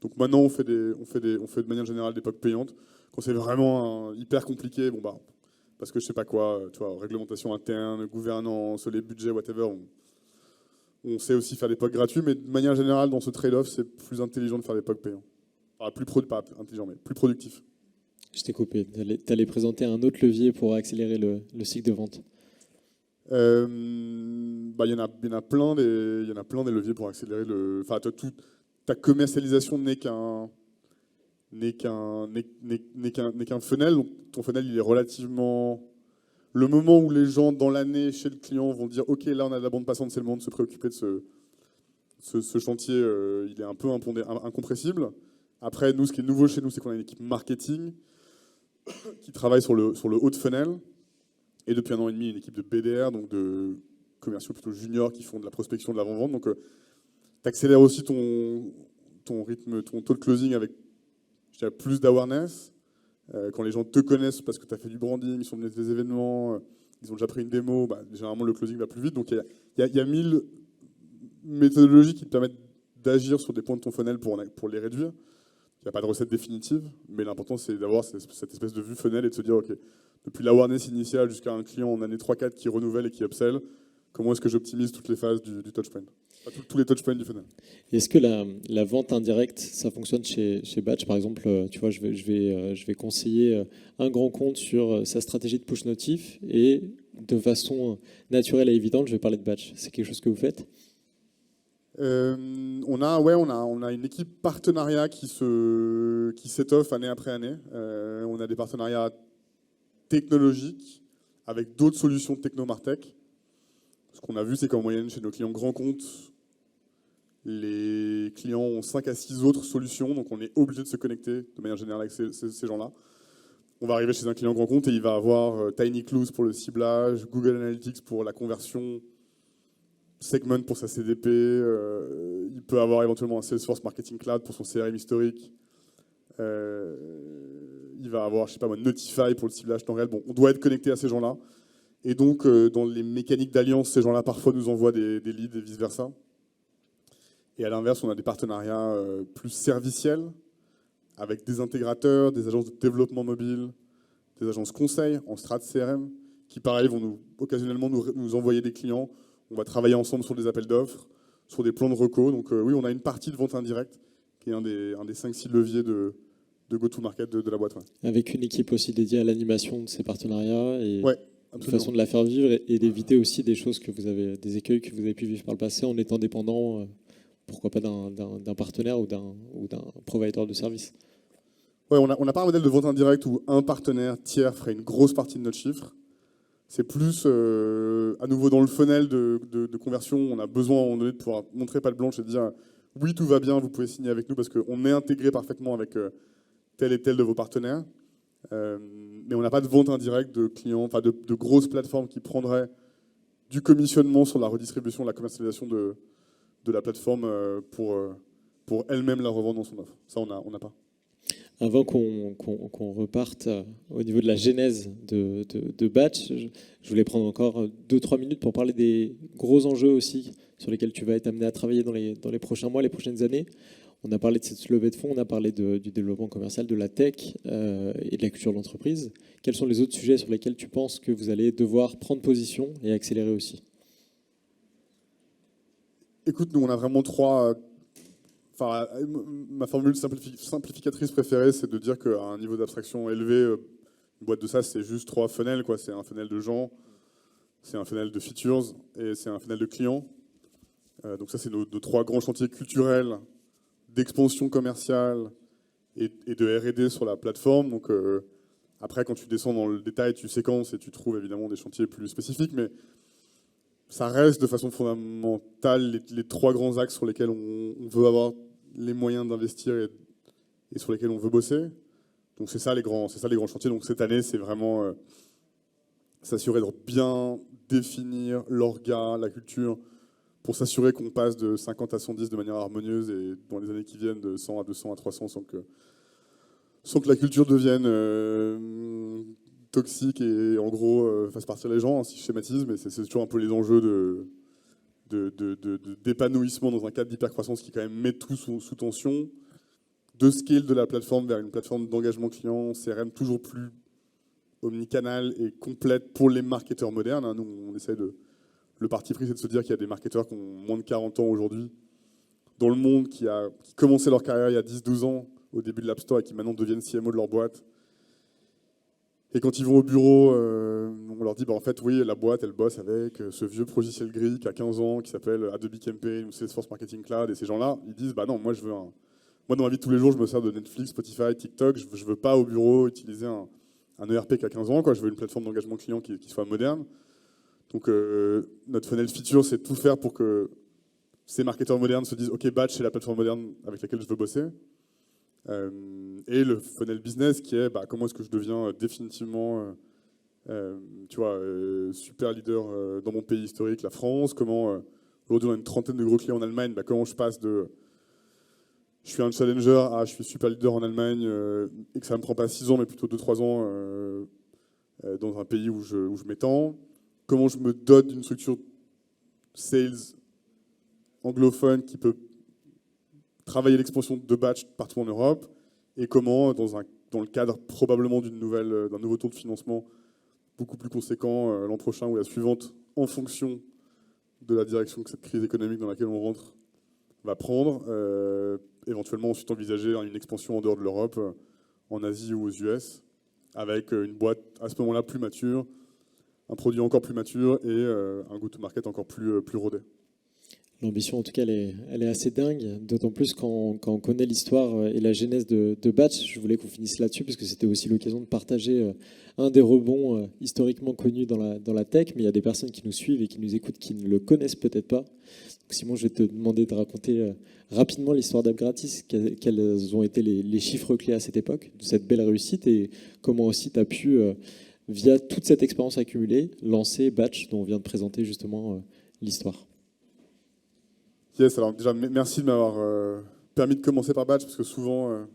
Donc maintenant, on fait de manière générale des POC payantes. Quand c'est vraiment hyper compliqué, parce que je sais pas quoi, tu vois, réglementation interne, gouvernance, les budgets, whatever, On sait aussi faire des POC gratuits, mais de manière générale, dans ce trade-off, c'est plus intelligent de faire des POC payants. Enfin, pas intelligent, mais plus productif. Je t'ai coupé. Tu allais présenter un autre levier pour accélérer le cycle de vente. Il y en a plein des leviers pour accélérer le. Enfin, ta commercialisation n'est qu'un funnel. Donc, ton funnel, il est relativement. Le moment où les gens dans l'année chez le client vont dire OK, là on a de la bande passante, c'est le moment de se préoccuper de ce chantier, il est un peu incompressible. Après, nous, ce qui est nouveau chez nous, c'est qu'on a une équipe marketing qui travaille sur le haut de funnel. Et depuis 1 an et demi, une équipe de BDR, donc de commerciaux plutôt juniors qui font de la prospection, de l'avant-vente. Donc, tu accélères aussi ton rythme, ton taux de closing avec, je dirais, plus d'awareness. Quand les gens te connaissent parce que tu as fait du branding, ils sont venus à des événements, ils ont déjà pris une démo, généralement le closing va plus vite. Donc, il y a 1000 méthodologies qui te permettent d'agir sur des points de ton funnel pour les réduire. Il n'y a pas de recette définitive, mais l'important, c'est d'avoir cette espèce de vue funnel et de se dire, OK, depuis l'awareness initiale jusqu'à un client en année 3-4 qui renouvelle et qui upsell, comment est-ce que j'optimise toutes les phases du touchpoint, tous les touchpoints du funnel. Est-ce que la vente indirecte, ça fonctionne chez Batch? Par exemple, tu vois, je vais conseiller un grand compte sur sa stratégie de push notif et de façon naturelle et évidente, je vais parler de Batch. C'est quelque chose que vous faites? On a une équipe partenariat qui s'étoffe année après année. On a des partenariats technologiques avec d'autres solutions techno-martech. Ce qu'on a vu, c'est qu'en moyenne, chez nos clients grands comptes, les clients ont 5 à 6 autres solutions, donc on est obligé de se connecter de manière générale avec ces gens-là. On va arriver chez un client grand compte et il va avoir TinyCluse pour le ciblage, Google Analytics pour la conversion, Segment pour sa CDP, il peut avoir éventuellement un Salesforce Marketing Cloud pour son CRM historique. Il va avoir, je sais pas moi, Notify pour le ciblage temps réel. Bon, on doit être connecté à ces gens-là. Et donc, dans les mécaniques d'alliance, ces gens-là parfois nous envoient des leads et vice-versa. Et à l'inverse, on a des partenariats plus serviciels avec des intégrateurs, des agences de développement mobile, des agences conseils en strat CRM, qui pareil vont occasionnellement nous envoyer des clients. On va travailler ensemble sur des appels d'offres, sur des plans de reco. Donc oui, on a une partie de vente indirecte qui est un des 5-6 leviers de go-to-market de la boîte. Ouais. Avec une équipe aussi dédiée à l'animation de ces partenariats et ouais, une façon de la faire vivre et d'éviter aussi des choses des écueils que vous avez pu vivre par le passé en étant dépendant, pourquoi pas d'un partenaire ou d'un provider de service. Ouais, on n'a pas un modèle de vente indirecte où un partenaire tiers ferait une grosse partie de notre chiffre. C'est plus, à nouveau, dans le funnel de conversion, on a besoin à un moment donné de pouvoir montrer patte blanche et de dire oui, tout va bien, vous pouvez signer avec nous parce qu'on est intégré parfaitement avec tel et tel de vos partenaires. Mais on n'a pas de vente indirecte de clients, enfin de grosses plateformes qui prendraient du commissionnement sur la redistribution, la commercialisation de la plateforme pour elle-même la revendre dans son offre. Ça, on n'a pas. Avant qu'on reparte au niveau de la genèse de Batch, je voulais prendre encore 2-3 minutes pour parler des gros enjeux aussi sur lesquels tu vas être amené à travailler dans les prochains mois, les prochaines années. On a parlé de cette levée de fonds, on a parlé du développement commercial, de la tech et de la culture d'entreprise. Quels sont les autres sujets sur lesquels tu penses que vous allez devoir prendre position et accélérer aussi? Écoute, nous, on a vraiment trois... Enfin, ma formule simplificatrice préférée, c'est de dire qu'à un niveau d'abstraction élevé, une boîte de SaaS, c'est juste 3 funnels, quoi. C'est un funnel de gens, c'est un funnel de features et c'est un funnel de clients. Donc ça, c'est nos 3 grands chantiers culturels d'expansion commerciale et de R&D sur la plateforme. Donc après, quand tu descends dans le détail, tu séquences et tu trouves évidemment des chantiers plus spécifiques, mais ça reste de façon fondamentale les 3 grands axes sur lesquels on veut avoir les moyens d'investir et sur lesquels on veut bosser. Donc c'est ça les grands chantiers. Donc cette année, c'est vraiment s'assurer de bien définir l'orga, la culture, pour s'assurer qu'on passe de 50 à 110 de manière harmonieuse et dans les années qui viennent de 100 à 200 à 300 sans que la culture devienne toxique et en gros fasse partir les gens, hein, si je schématise, mais c'est toujours un peu les enjeux d'épanouissement dans un cadre d'hypercroissance qui quand même met tout sous tension, de scale de la plateforme vers une plateforme d'engagement client, CRM toujours plus omnicanal et complète pour les marketeurs modernes. Hein. Nous, on essaie de le parti pris, c'est de se dire qu'il y a des marketeurs qui ont moins de 40 ans aujourd'hui dans le monde, qui commençaient leur carrière il y a 10-12 ans au début de l'App Store et qui maintenant deviennent CMO de leur boîte. Et quand ils vont au bureau, on leur dit en fait, oui, la boîte, elle bosse avec ce vieux logiciel gris qui a 15 ans, qui s'appelle Adobe Campaign ou Salesforce Marketing Cloud. Et ces gens-là, ils disent non, moi, moi, dans ma vie de tous les jours, je me sers de Netflix, Spotify, TikTok. Je veux pas au bureau utiliser un ERP qui a 15 ans. Je veux une plateforme d'engagement client qui soit moderne. Donc, notre funnel feature, c'est de tout faire pour que ces marketeurs modernes se disent OK, Batch, c'est la plateforme moderne avec laquelle je veux bosser. Et le funnel business qui est comment est-ce que je deviens définitivement super leader dans mon pays historique, la France. Comment aujourd'hui on a une trentaine de gros clients en Allemagne, comment je passe de je suis un challenger à je suis super leader en Allemagne et que ça ne me prend pas 6 ans mais plutôt 2-3 ans dans un pays où je m'étends. Comment je me dote d'une structure sales anglophone qui peut travailler l'expansion de Batch partout en Europe, et comment, dans le cadre probablement d'un nouveau tour de financement beaucoup plus conséquent l'an prochain ou la suivante, en fonction de la direction que cette crise économique dans laquelle on rentre va prendre, éventuellement ensuite envisager une expansion en dehors de l'Europe, en Asie ou aux US, avec une boîte à ce moment-là plus mature, un produit encore plus mature et un go-to-market encore plus rodé. L'ambition, en tout cas, elle est assez dingue, d'autant plus quand on connaît l'histoire et la genèse de Batch. Je voulais qu'on finisse là-dessus, parce que c'était aussi l'occasion de partager un des rebonds historiquement connus dans la tech, mais il y a des personnes qui nous suivent et qui nous écoutent qui ne le connaissent peut-être pas. Donc, Simon, je vais te demander de raconter rapidement l'histoire d'AppGratis, quels ont été les chiffres clés à cette époque, de cette belle réussite, et comment aussi tu as pu, via toute cette expérience accumulée, lancer Batch, dont on vient de présenter justement l'histoire. Yes, alors déjà, merci de m'avoir permis de commencer par Batch, parce que souvent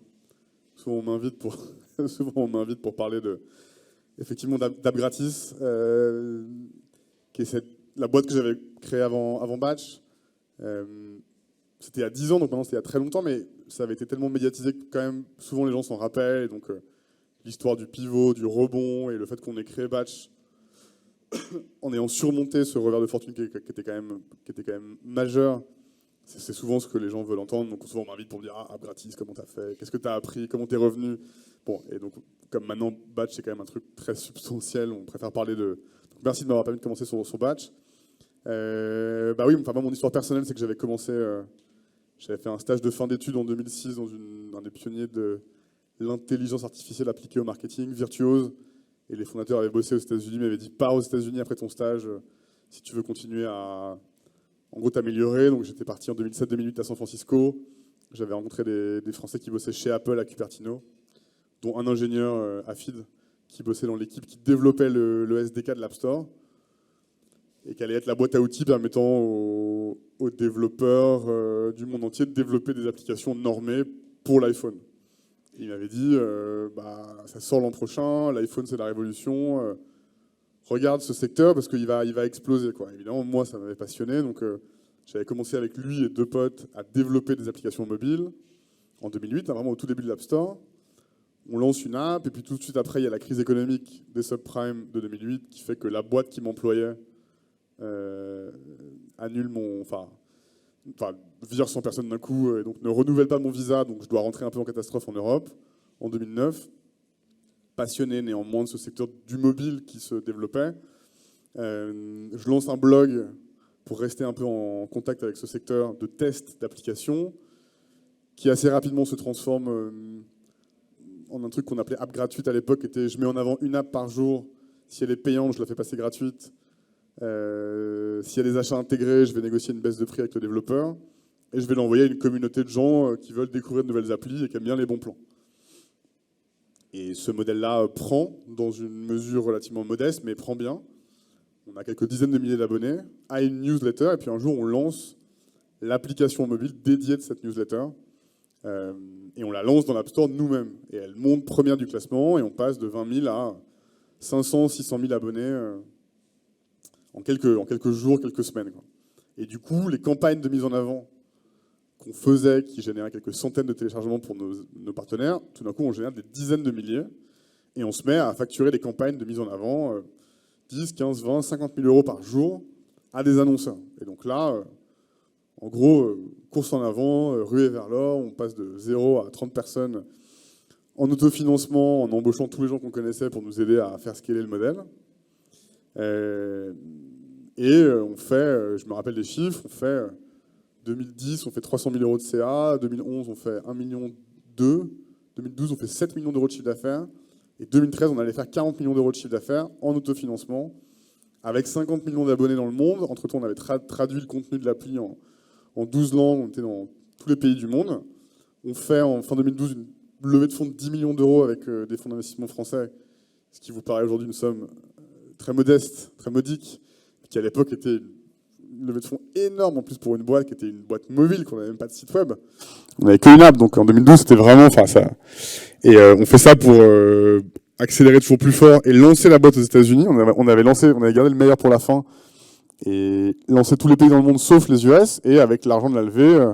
on m'invite pour parler effectivement d'AppGratis, qui est la boîte que j'avais créée avant Batch. C'était il y a 10 ans, donc maintenant c'était il y a très longtemps, mais ça avait été tellement médiatisé que quand même souvent les gens s'en rappellent. Et donc l'histoire du pivot, du rebond et le fait qu'on ait créé Batch en ayant surmonté ce revers de fortune qui était quand même majeur. C'est souvent ce que les gens veulent entendre. Donc souvent on m'invite pour me dire AppGratis, comment t'as fait, qu'est-ce que t'as appris, comment t'es revenu. Bon, et donc comme maintenant Batch c'est quand même un truc très substantiel, on préfère parler de. Donc, merci de m'avoir permis de commencer sur Batch. Oui, moi mon histoire personnelle c'est que j'avais fait un stage de fin d'études en 2006 dans un des pionniers de l'intelligence artificielle appliquée au marketing, Virtuose. Et les fondateurs avaient bossé aux États-Unis, m'avaient dit pars aux États-Unis après ton stage si tu veux continuer à en gros t'améliorer. Donc j'étais parti en 2007-2008 à San Francisco. J'avais rencontré des Français qui bossaient chez Apple à Cupertino, dont un ingénieur Afid qui bossait dans l'équipe qui développait le SDK de l'App Store et qui allait être la boîte à outils permettant aux développeurs du monde entier de développer des applications normées pour l'iPhone. Il m'avait dit, ça sort l'an prochain, l'iPhone c'est la révolution, regarde ce secteur parce qu'il va exploser, quoi. Évidemment, moi ça m'avait passionné, donc j'avais commencé avec lui et 2 potes à développer des applications mobiles en 2008, vraiment au tout début de l'App Store. On lance une app et puis tout de suite après il y a la crise économique des subprimes de 2008 qui fait que la boîte qui m'employait annule vire 100 personnes d'un coup et donc ne renouvelle pas mon visa, donc je dois rentrer un peu en catastrophe en Europe en 2009. Passionné néanmoins de ce secteur du mobile qui se développait. Je lance un blog pour rester un peu en contact avec ce secteur de test d'applications qui assez rapidement se transforme en un truc qu'on appelait app gratuite à l'époque, qui était je mets en avant une app par jour, si elle est payante, je la fais passer gratuite. S'il y a des achats intégrés, je vais négocier une baisse de prix avec le développeur et je vais l'envoyer à une communauté de gens qui veulent découvrir de nouvelles applis et qui aiment bien les bons plans. Et ce modèle-là prend dans une mesure relativement modeste, mais prend bien. On a quelques dizaines de milliers d'abonnés, a une newsletter, et puis un jour on lance l'application mobile dédiée de cette newsletter. Et on la lance dans l'App Store nous-mêmes. Et elle monte première du classement, et on passe de 20 000 à 500, 600 000 abonnés en quelques jours, quelques semaines, quoi. Et du coup, les campagnes de mise en avant qu'on faisait, qui généraient quelques centaines de téléchargements pour nos partenaires, tout d'un coup, on génère des dizaines de milliers, et on se met à facturer des campagnes de mise en avant 10, 15, 20, 50 000 euros par jour à des annonceurs. Et donc là, en gros, course en avant, ruée vers l'or, on passe de 0 à 30 personnes en autofinancement, en embauchant tous les gens qu'on connaissait pour nous aider à faire scaler le modèle. On fait, je me rappelle des chiffres, on fait 2010, on fait 300 000 euros de CA, 2011, on fait 1,2 million, 2012, on fait 7 millions d'euros de chiffre d'affaires, et 2013, on allait faire 40 millions d'euros de chiffre d'affaires en autofinancement, avec 50 millions d'abonnés dans le monde. Entre-temps, on avait traduit le contenu de l'appli en 12 langues, on était dans tous les pays du monde. On fait en fin 2012 une levée de fonds de 10 millions d'euros avec des fonds d'investissement français, ce qui vous paraît aujourd'hui une somme très modeste, très modique, qui à l'époque était une levée de fonds énorme, en plus pour une boîte qui était une boîte mobile, qu'on n'avait même pas de site web. On n'avait qu'une app, donc en 2012 c'était vraiment... ça. Et on fait ça pour accélérer toujours plus fort et lancer la boîte aux États-Unis. On avait gardé le meilleur pour la fin et lancé tous les pays dans le monde sauf les US, et avec l'argent de la levée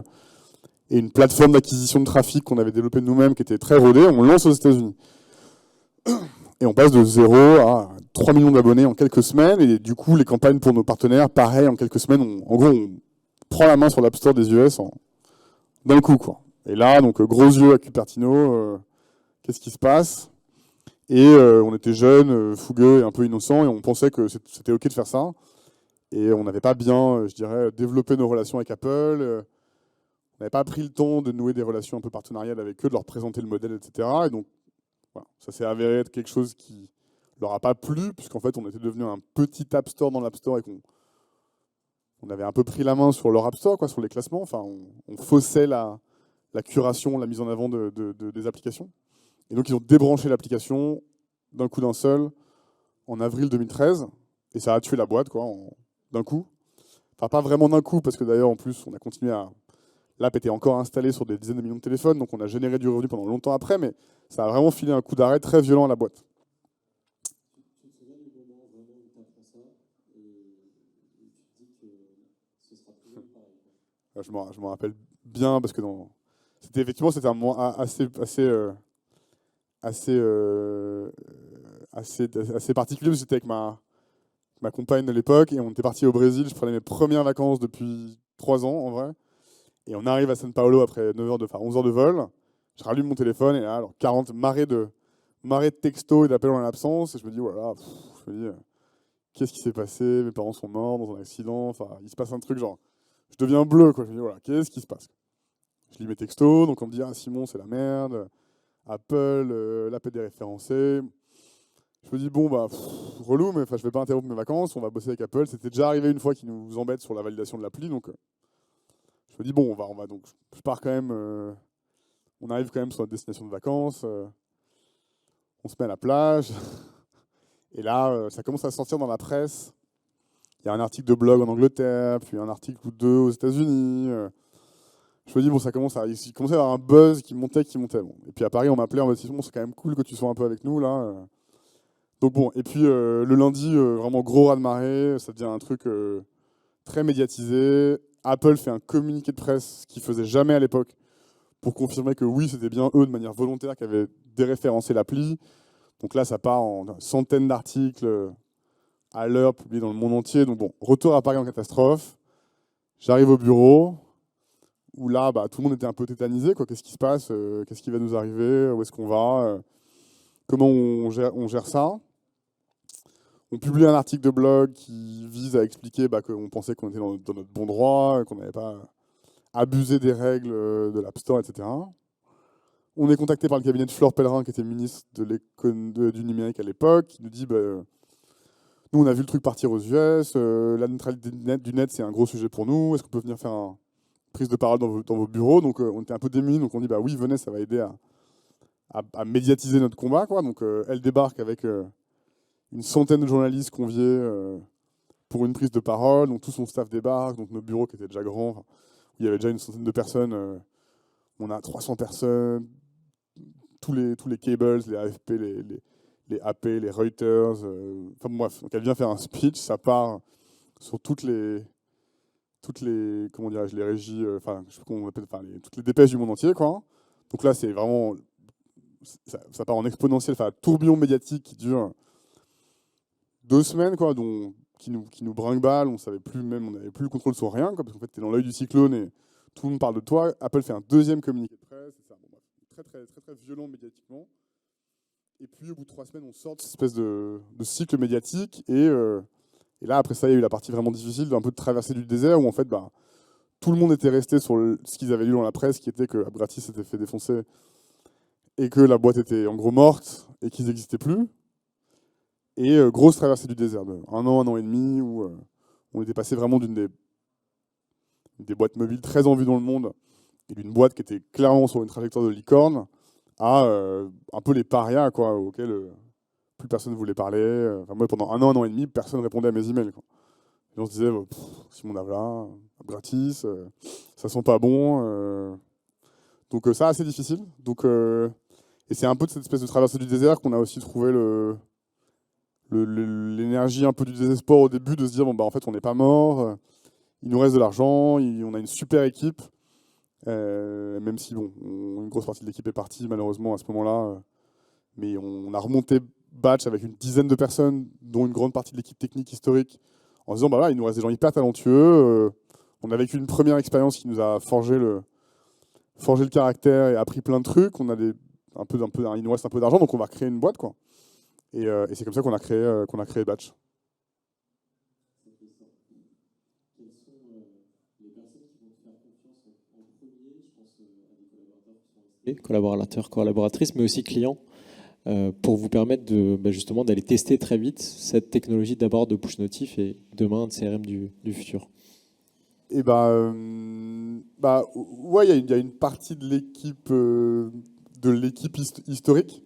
et une plateforme d'acquisition de trafic qu'on avait développée nous-mêmes qui était très rodée, on lance aux États-Unis. Et on passe de 0 à 3 millions d'abonnés en quelques semaines. Et du coup, les campagnes pour nos partenaires, pareil, en quelques semaines, en gros, on prend la main sur l'App Store des US d'un coup, quoi. Et là, donc, gros yeux à Cupertino, qu'est-ce qui se passe? Et on était jeunes, fougueux et un peu innocents, et on pensait que c'était OK de faire ça. Et on n'avait pas bien, je dirais, développé nos relations avec Apple. On n'avait pas pris le temps de nouer des relations un peu partenariales avec eux, de leur présenter le modèle, etc. Et donc, voilà, ça s'est avéré être quelque chose qui leur a pas plu, puisqu'en fait, on était devenu un petit App Store dans l'App Store et qu'on avait un peu pris la main sur leur App Store, quoi, sur les classements. Enfin, on faussait la curation, la mise en avant des applications. Et donc, ils ont débranché l'application d'un coup d'un seul en avril 2013. Et ça a tué la boîte, quoi, d'un coup. Enfin, pas vraiment d'un coup, parce que d'ailleurs, en plus, on a continué à... L'app était encore installée sur des dizaines de millions de téléphones, donc on a généré du revenu pendant longtemps après, mais ça a vraiment filé un coup d'arrêt très violent à la boîte. Tu te souviens du moment vraiment où tu apprends ça et tu te dis que ce sera toujours pareil? Je m'en rappelle bien, parce que c'était un moment assez particulier, parce que c'était avec ma compagne de l'époque, et on était parti au Brésil. Je prenais mes premières vacances depuis 3 ans, en vrai. Et on arrive à São Paulo après 11 heures de vol. Je rallume mon téléphone, et là, alors 40 marées de textos et d'appels en absence. Et je me dis, voilà, qu'est-ce qui s'est passé? Mes parents sont morts dans un accident. Enfin, il se passe un truc, genre, je deviens bleu, quoi. Je me dis, voilà, qu'est-ce qui se passe? Je lis mes textos, donc on me dit, ah, Simon, c'est la merde. Apple, l'app est déréférencée. Je me dis, bon, bah, relou, mais je vais pas interrompre mes vacances, on va bosser avec Apple. C'était déjà arrivé une fois qu'ils nous embêtent sur la validation de l'appli, donc je me dis, bon, on va donc, je pars quand même, on arrive quand même sur notre destination de vacances, on se met à la plage, et là, ça commence à sortir dans la presse. Il y a un article de blog en Angleterre, puis un article ou deux aux États-Unis. Je me dis, bon, il commençait à y avoir un buzz qui montait. Bon. Et puis à Paris, on m'appelait en me disant, bon, c'est quand même cool que tu sois un peu avec nous, là. Donc bon, et puis le lundi, vraiment gros raz-de-marée, ça devient un truc très médiatisé. Apple fait un communiqué de presse qu'il ne faisait jamais à l'époque pour confirmer que oui, c'était bien eux, de manière volontaire, qui avaient déréférencé l'appli. Donc là, ça part en centaines d'articles à l'heure, publiés dans le monde entier. Donc bon, retour à Paris en catastrophe. J'arrive au bureau, où là, tout le monde était un peu tétanisé, quoi. Qu'est-ce qui se passe? Qu'est-ce qui va nous arriver? Où est-ce qu'on va? Comment on gère ça? On publie un article de blog qui vise à expliquer qu'on pensait qu'on était dans notre bon droit, qu'on n'avait pas abusé des règles de l'App Store, etc. On est contacté par le cabinet de Flore Pellerin, qui était ministre du numérique à l'époque, qui nous dit nous, on a vu le truc partir aux US, la neutralité du net, c'est un gros sujet pour nous, est-ce qu'on peut venir faire une prise de parole dans vos bureaux? Donc on était un peu démunis, donc on dit oui, venez, ça va aider à médiatiser notre combat, quoi. Donc elle débarque avec une centaine de journalistes conviés pour une prise de parole, donc tout son staff débarque, donc nos bureaux qui étaient déjà grands, où il y avait déjà une centaine de personnes, on a 300 personnes, tous les cables, les AFP, les AP, les Reuters, enfin bref, donc elle vient faire un speech, ça part sur toutes les comment dirais-je, les régies, je sais pas comment on appelle, toutes les dépêches du monde entier, quoi. Donc là, c'est vraiment, ça part en exponentiel, tourbillon médiatique qui dure 2 semaines, quoi, dont qui nous brinque-balle, on savait plus même, on n'avait plus le contrôle sur rien, quoi, parce qu'en fait, tu es dans l'œil du cyclone et tout le monde parle de toi. Apple fait un deuxième communiqué de presse, et ça, bon, très violent médiatiquement. Et puis, au bout de 3 semaines, on sort de cette espèce de cycle médiatique, et là, après ça, il y a eu la partie vraiment difficile, d'un peu de traversée du désert, où en fait, bah, tout le monde était resté sur ce qu'ils avaient lu dans la presse, qui était que Abgratis s'était fait défoncer, et que la boîte était en gros morte, et qu'ils n'existaient plus. Et grosse traversée du désert, de un an et demi, où on était passé vraiment d'une des boîtes mobiles très en vue dans le monde, et d'une boîte qui était clairement sur une trajectoire de licorne, à un peu les parias, quoi, auxquels plus personne ne voulait parler. Enfin, moi, pendant un an et demi, personne ne répondait à mes emails, quoi. Et on se disait, Simon Davla, gratis, ça sent pas bon. Donc ça, assez difficile. Donc, et c'est un peu de cette espèce de traversée du désert qu'on a aussi trouvé l'énergie un peu du désespoir au début, de se dire, bon, bah, en fait, on n'est pas mort, il nous reste de l'argent, on a une super équipe, même si, bon, une grosse partie de l'équipe est partie, malheureusement, à ce moment-là. Mais on a remonté Batch avec une dizaine de personnes, dont une grande partie de l'équipe technique historique, en se disant, bah là, il nous reste des gens hyper talentueux. On a vécu une première expérience qui nous a forgé le caractère et appris plein de trucs. On a il nous reste un peu d'argent, donc on va créer une boîte, quoi. Et c'est comme ça qu'on a créé Batch. Collaborateurs, collaboratrices, mais aussi clients, pour vous permettre justement d'aller tester très vite cette technologie d'abord de push notif et demain de CRM du futur. Et ouais, il y a une partie de l'équipe historique,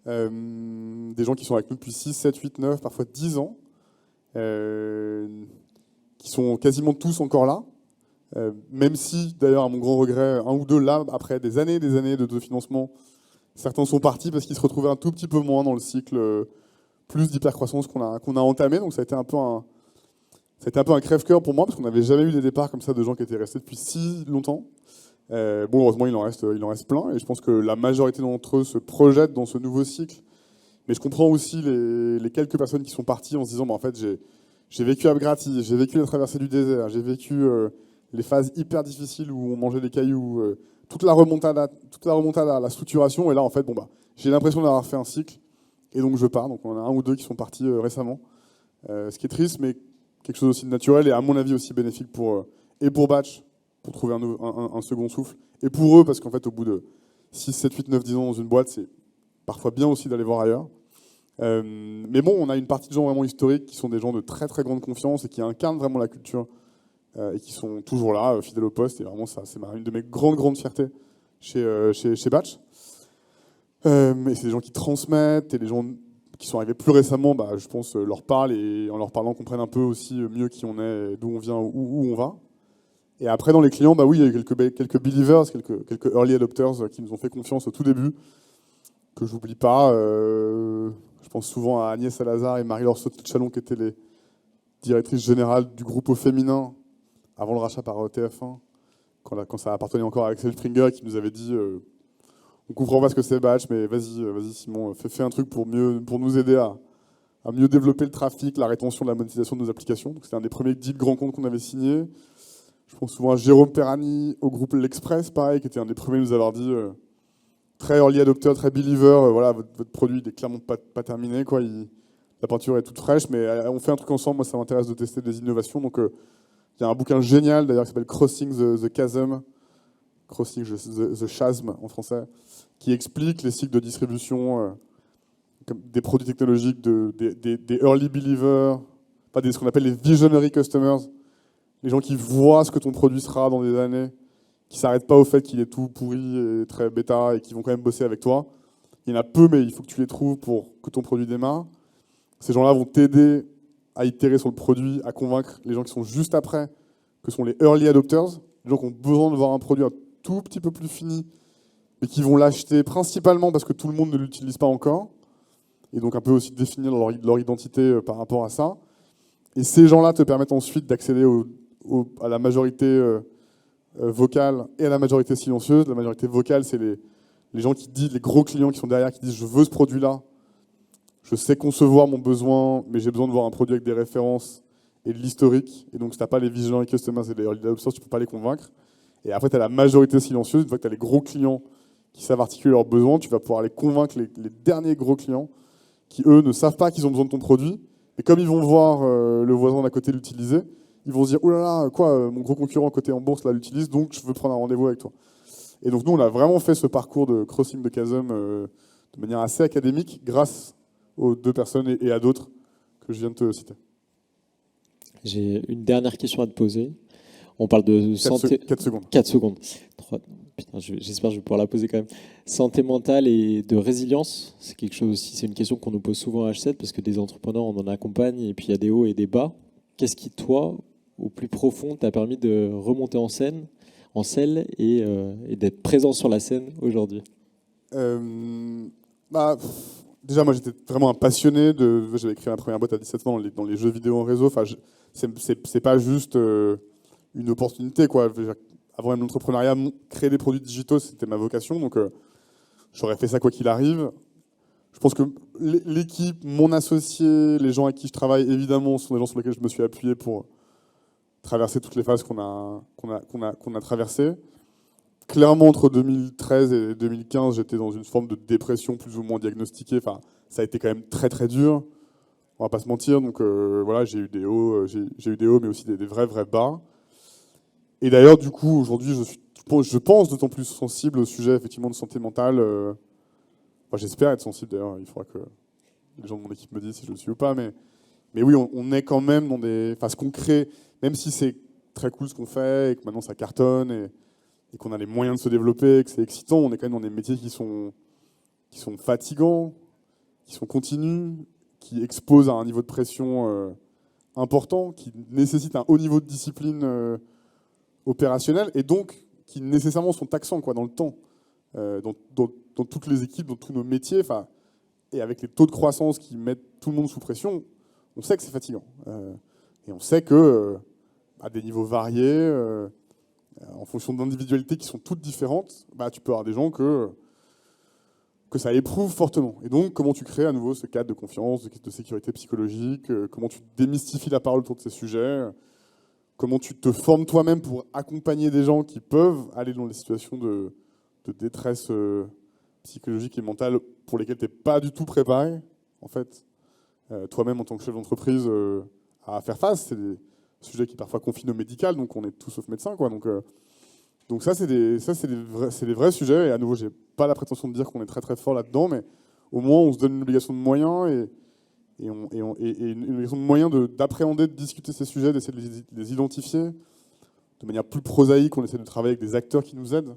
des gens qui sont avec nous depuis 6, 7, 8, 9, parfois 10 ans, qui sont quasiment tous encore là. Même si, d'ailleurs, à mon grand regret, un ou deux là, après des années de financement, certains sont partis parce qu'ils se retrouvaient un tout petit peu moins dans le cycle plus d'hypercroissance qu'on a entamé. Donc ça a été un peu un crève-cœur pour moi, parce qu'on n'avait jamais eu des départs comme ça de gens qui étaient restés depuis si longtemps. Bon, heureusement, il en reste plein, et je pense que la majorité d'entre eux se projettent dans ce nouveau cycle. Mais je comprends aussi les quelques personnes qui sont parties en se disant, bah, en fait, j'ai vécu Abgratis, j'ai vécu la traversée du désert, j'ai vécu les phases hyper difficiles où on mangeait des cailloux, toute la remontada à la structuration, et là, en fait, bon, bah, j'ai l'impression d'avoir fait un cycle, et donc je pars. Donc on a un ou deux qui sont partis récemment, ce qui est triste, mais quelque chose aussi de naturel, et à mon avis aussi bénéfique pour Batch, pour trouver un second souffle, et pour eux, parce qu'en fait, au bout de 6, 7, 8, 9, 10 ans dans une boîte, c'est parfois bien aussi d'aller voir ailleurs. Mais bon, on a une partie de gens vraiment historiques qui sont des gens de très très grande confiance et qui incarnent vraiment la culture, et qui sont toujours là, fidèles au poste, et vraiment, ça, c'est une de mes grandes fiertés chez Batch. Et c'est des gens qui transmettent, et les gens qui sont arrivés plus récemment, bah, je pense, leur parlent, et en leur parlant, comprennent un peu aussi mieux qui on est, d'où on vient, où on va. Et après, dans les clients, bah oui, il y a eu quelques believers, quelques early adopters qui nous ont fait confiance au tout début, que j'oublie pas. Je pense souvent à Agnès Salazar et Marie-Laure Sauté-Chalon, qui étaient les directrices générales du groupe au féminin, avant le rachat par TF1, quand ça appartenait encore à Axel Springer, qui nous avait dit on comprend pas ce que c'est Batch, mais vas-y Simon, fais un truc pour nous aider à mieux développer le trafic, la rétention, la monétisation de nos applications. Donc c'était un des premiers deals grands comptes qu'on avait signé. Je pense souvent à Jérôme Perrani, au groupe L'Express, pareil, qui était un des premiers à nous avoir dit très early adopter, très believer, voilà, votre produit n'est clairement pas terminé, quoi. La peinture est toute fraîche, mais on fait un truc ensemble. Moi, ça m'intéresse de tester des innovations. Donc il y a un bouquin génial d'ailleurs qui s'appelle Crossing the Chasm, Crossing the Chasm en français, qui explique les cycles de distribution des produits technologiques, des early believers, ce qu'on appelle les visionary customers, les gens qui voient ce que ton produit sera dans des années, qui ne s'arrêtent pas au fait qu'il est tout pourri et très bêta, et qui vont quand même bosser avec toi. Il y en a peu, mais il faut que tu les trouves pour que ton produit démarre. Ces gens-là vont t'aider à itérer sur le produit, à convaincre les gens qui sont juste après, que sont les early adopters, les gens qui ont besoin de voir un produit un tout petit peu plus fini, mais qui vont l'acheter principalement parce que tout le monde ne l'utilise pas encore, et donc un peu aussi définir leur identité par rapport à ça. Et ces gens-là te permettent ensuite d'accéder à la majorité vocale et à la majorité silencieuse. La majorité vocale, c'est les gens qui disent, les gros clients qui sont derrière, qui disent je veux ce produit-là, je sais concevoir mon besoin, mais j'ai besoin de voir un produit avec des références et de l'historique. Et donc, si tu n'as pas les visionary customers et les early adopters, tu ne peux pas les convaincre. Et après, tu as la majorité silencieuse. Une fois que tu as les gros clients qui savent articuler leurs besoins, tu vas pouvoir les convaincre, les derniers gros clients qui, eux, ne savent pas qu'ils ont besoin de ton produit. Et comme ils vont voir le voisin d'à côté l'utiliser, ils vont se dire « Oh là là, quoi, mon gros concurrent à côté en bourse là l'utilise, donc je veux prendre un rendez-vous avec toi. » Et donc nous, on a vraiment fait ce parcours de crossing de chasm de manière assez académique grâce aux 2 personnes et à d'autres que je viens de te citer. J'ai une dernière question à te poser. On parle de santé... 4 secondes. 4 secondes. 3... Putain, j'espère que je vais pouvoir la poser quand même. Santé mentale et de résilience, c'est quelque chose aussi, c'est une question qu'on nous pose souvent à H7 parce que des entrepreneurs, on en accompagne et puis il y a des hauts et des bas. Qu'est-ce qui, toi, au plus profond, t'a permis de remonter en selle et d'être présent sur la scène aujourd'hui? Déjà, moi, j'étais vraiment un passionné. J'avais créé ma première boîte à 17 ans dans les jeux vidéo en réseau. Enfin, c'est pas juste une opportunité, quoi. Avant l'entrepreneuriat, créer des produits digitaux, c'était ma vocation. Donc, j'aurais fait ça quoi qu'il arrive. Je pense que l'équipe, mon associé, les gens avec qui je travaille, évidemment, sont des gens sur lesquels je me suis appuyé pour traverser toutes les phases qu'on a traversées. Clairement, entre 2013 et 2015, j'étais dans une forme de dépression plus ou moins diagnostiquée. Enfin, ça a été quand même très très dur. On va pas se mentir. Donc voilà, j'ai eu des hauts, mais aussi des vrais bas. Et d'ailleurs, du coup, aujourd'hui, je pense d'autant plus sensible au sujet effectivement de santé mentale. Enfin, j'espère être sensible d'ailleurs. Il faudra que les gens de mon équipe me disent si je le suis ou pas. Mais oui, on est quand même dans des phases concrètes, même si c'est très cool ce qu'on fait et que maintenant ça cartonne et qu'on a les moyens de se développer, que c'est excitant. On est quand même dans des métiers qui sont fatigants, qui sont continus, qui exposent à un niveau de pression important, qui nécessitent un haut niveau de discipline opérationnelle et donc qui nécessairement sont taxants quoi, dans le temps, dans toutes les équipes, dans tous nos métiers. Et avec les taux de croissance qui mettent tout le monde sous pression, on sait que c'est fatigant. Et on sait que à des niveaux variés, en fonction d'individualités qui sont toutes différentes, tu peux avoir des gens que ça éprouve fortement. Et donc, comment tu crées à nouveau ce cadre de confiance, de sécurité psychologique, comment tu démystifies la parole autour de ces sujets, comment tu te formes toi-même pour accompagner des gens qui peuvent aller dans des situations de détresse psychologique et mentale pour lesquelles tu n'es pas du tout préparé, en fait, toi-même en tant que chef d'entreprise, à faire face. C'est des sujets qui parfois confinent au médical, donc on est tout sauf médecin, quoi. Donc ça, c'est des vrais sujets. Et à nouveau, j'ai pas la prétention de dire qu'on est très très fort là-dedans, mais au moins on se donne une obligation de moyens et une obligation de moyens d'appréhender, de discuter ces sujets, d'essayer de les identifier. De manière plus prosaïque, on essaie de travailler avec des acteurs qui nous aident.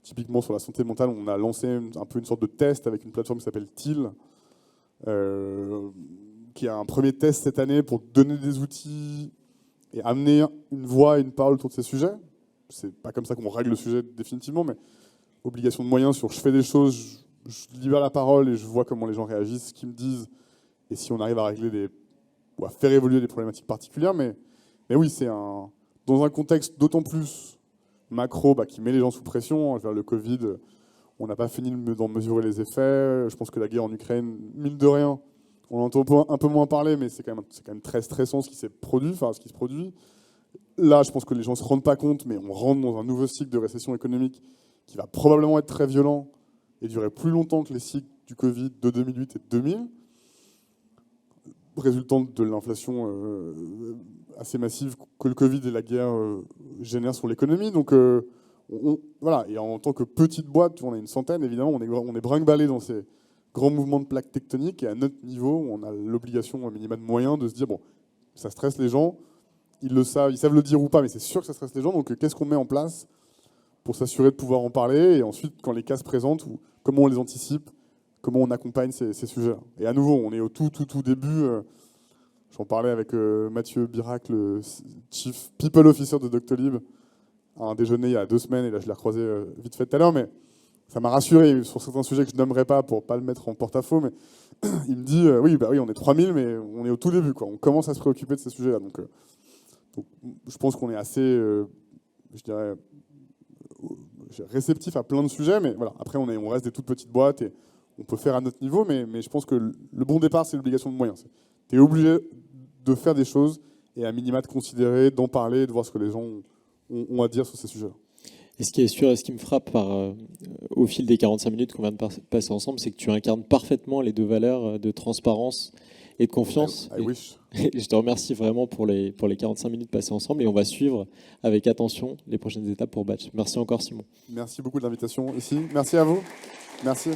Typiquement sur la santé mentale, on a lancé un peu une sorte de test avec une plateforme qui s'appelle TIL, qui a un premier test cette année pour donner des outils et amener une voix et une parole autour de ces sujets. C'est pas comme ça qu'on règle le sujet définitivement, mais obligation de moyens sur je fais des choses, je libère la parole et je vois comment les gens réagissent, ce qu'ils me disent, et si on arrive à régler ou à faire évoluer des problématiques particulières. Mais oui, c'est dans un contexte d'autant plus macro qui met les gens sous pression. Vers le Covid, on n'a pas fini d'en mesurer les effets. Je pense que la guerre en Ukraine, mine de rien, on en entend un peu moins parler, mais c'est quand même très stressant ce qui se produit. Là, je pense que les gens ne se rendent pas compte, mais on rentre dans un nouveau cycle de récession économique qui va probablement être très violent et durer plus longtemps que les cycles du Covid de 2008 et de 2000, résultant de l'inflation assez massive que le Covid et la guerre génèrent sur l'économie. Donc voilà, et en tant que petite boîte, on a une centaine, évidemment, on est brinque-ballé dans ces grands mouvements de plaques tectoniques, et à notre niveau, on a l'obligation, un minimum de moyens, de se dire, bon, ça stresse les gens, ils le savent, ils savent le dire ou pas, mais c'est sûr que ça stresse les gens. Donc, qu'est-ce qu'on met en place pour s'assurer de pouvoir en parler? Et ensuite, quand les cas se présentent, comment on les anticipe? Comment on accompagne ces sujets? Et à nouveau, on est au tout début. J'en parlais avec Mathieu Birac, le Chief People Officer de Doctolib, à un déjeuner il y a 2 semaines. Et là, je l'ai recroisé vite fait tout à l'heure. Mais ça m'a rassuré sur certains sujets que je nommerai pas pour pas le mettre en porte-à-faux. Mais il me dit, oui, on est 3000, mais on est au tout début, quoi. On commence à se préoccuper de ces sujets-là. Donc, je pense qu'on est assez, je dirais, réceptif à plein de sujets, mais voilà. Après, on reste des toutes petites boîtes et on peut faire à notre niveau, mais je pense que le bon départ, c'est l'obligation de moyens. Tu es obligé de faire des choses et à minima de considérer, d'en parler, de voir ce que les gens ont à dire sur ces sujets-là. Et ce qui est sûr et ce qui me frappe au fil des 45 minutes qu'on vient de passer ensemble, c'est que tu incarnes parfaitement les deux valeurs de transparence et de confiance. I wish. Et je te remercie vraiment pour les 45 minutes passées ensemble et on va suivre avec attention les prochaines étapes pour Batch. Merci encore Simon. Merci beaucoup de l'invitation ici. Merci à vous. Merci.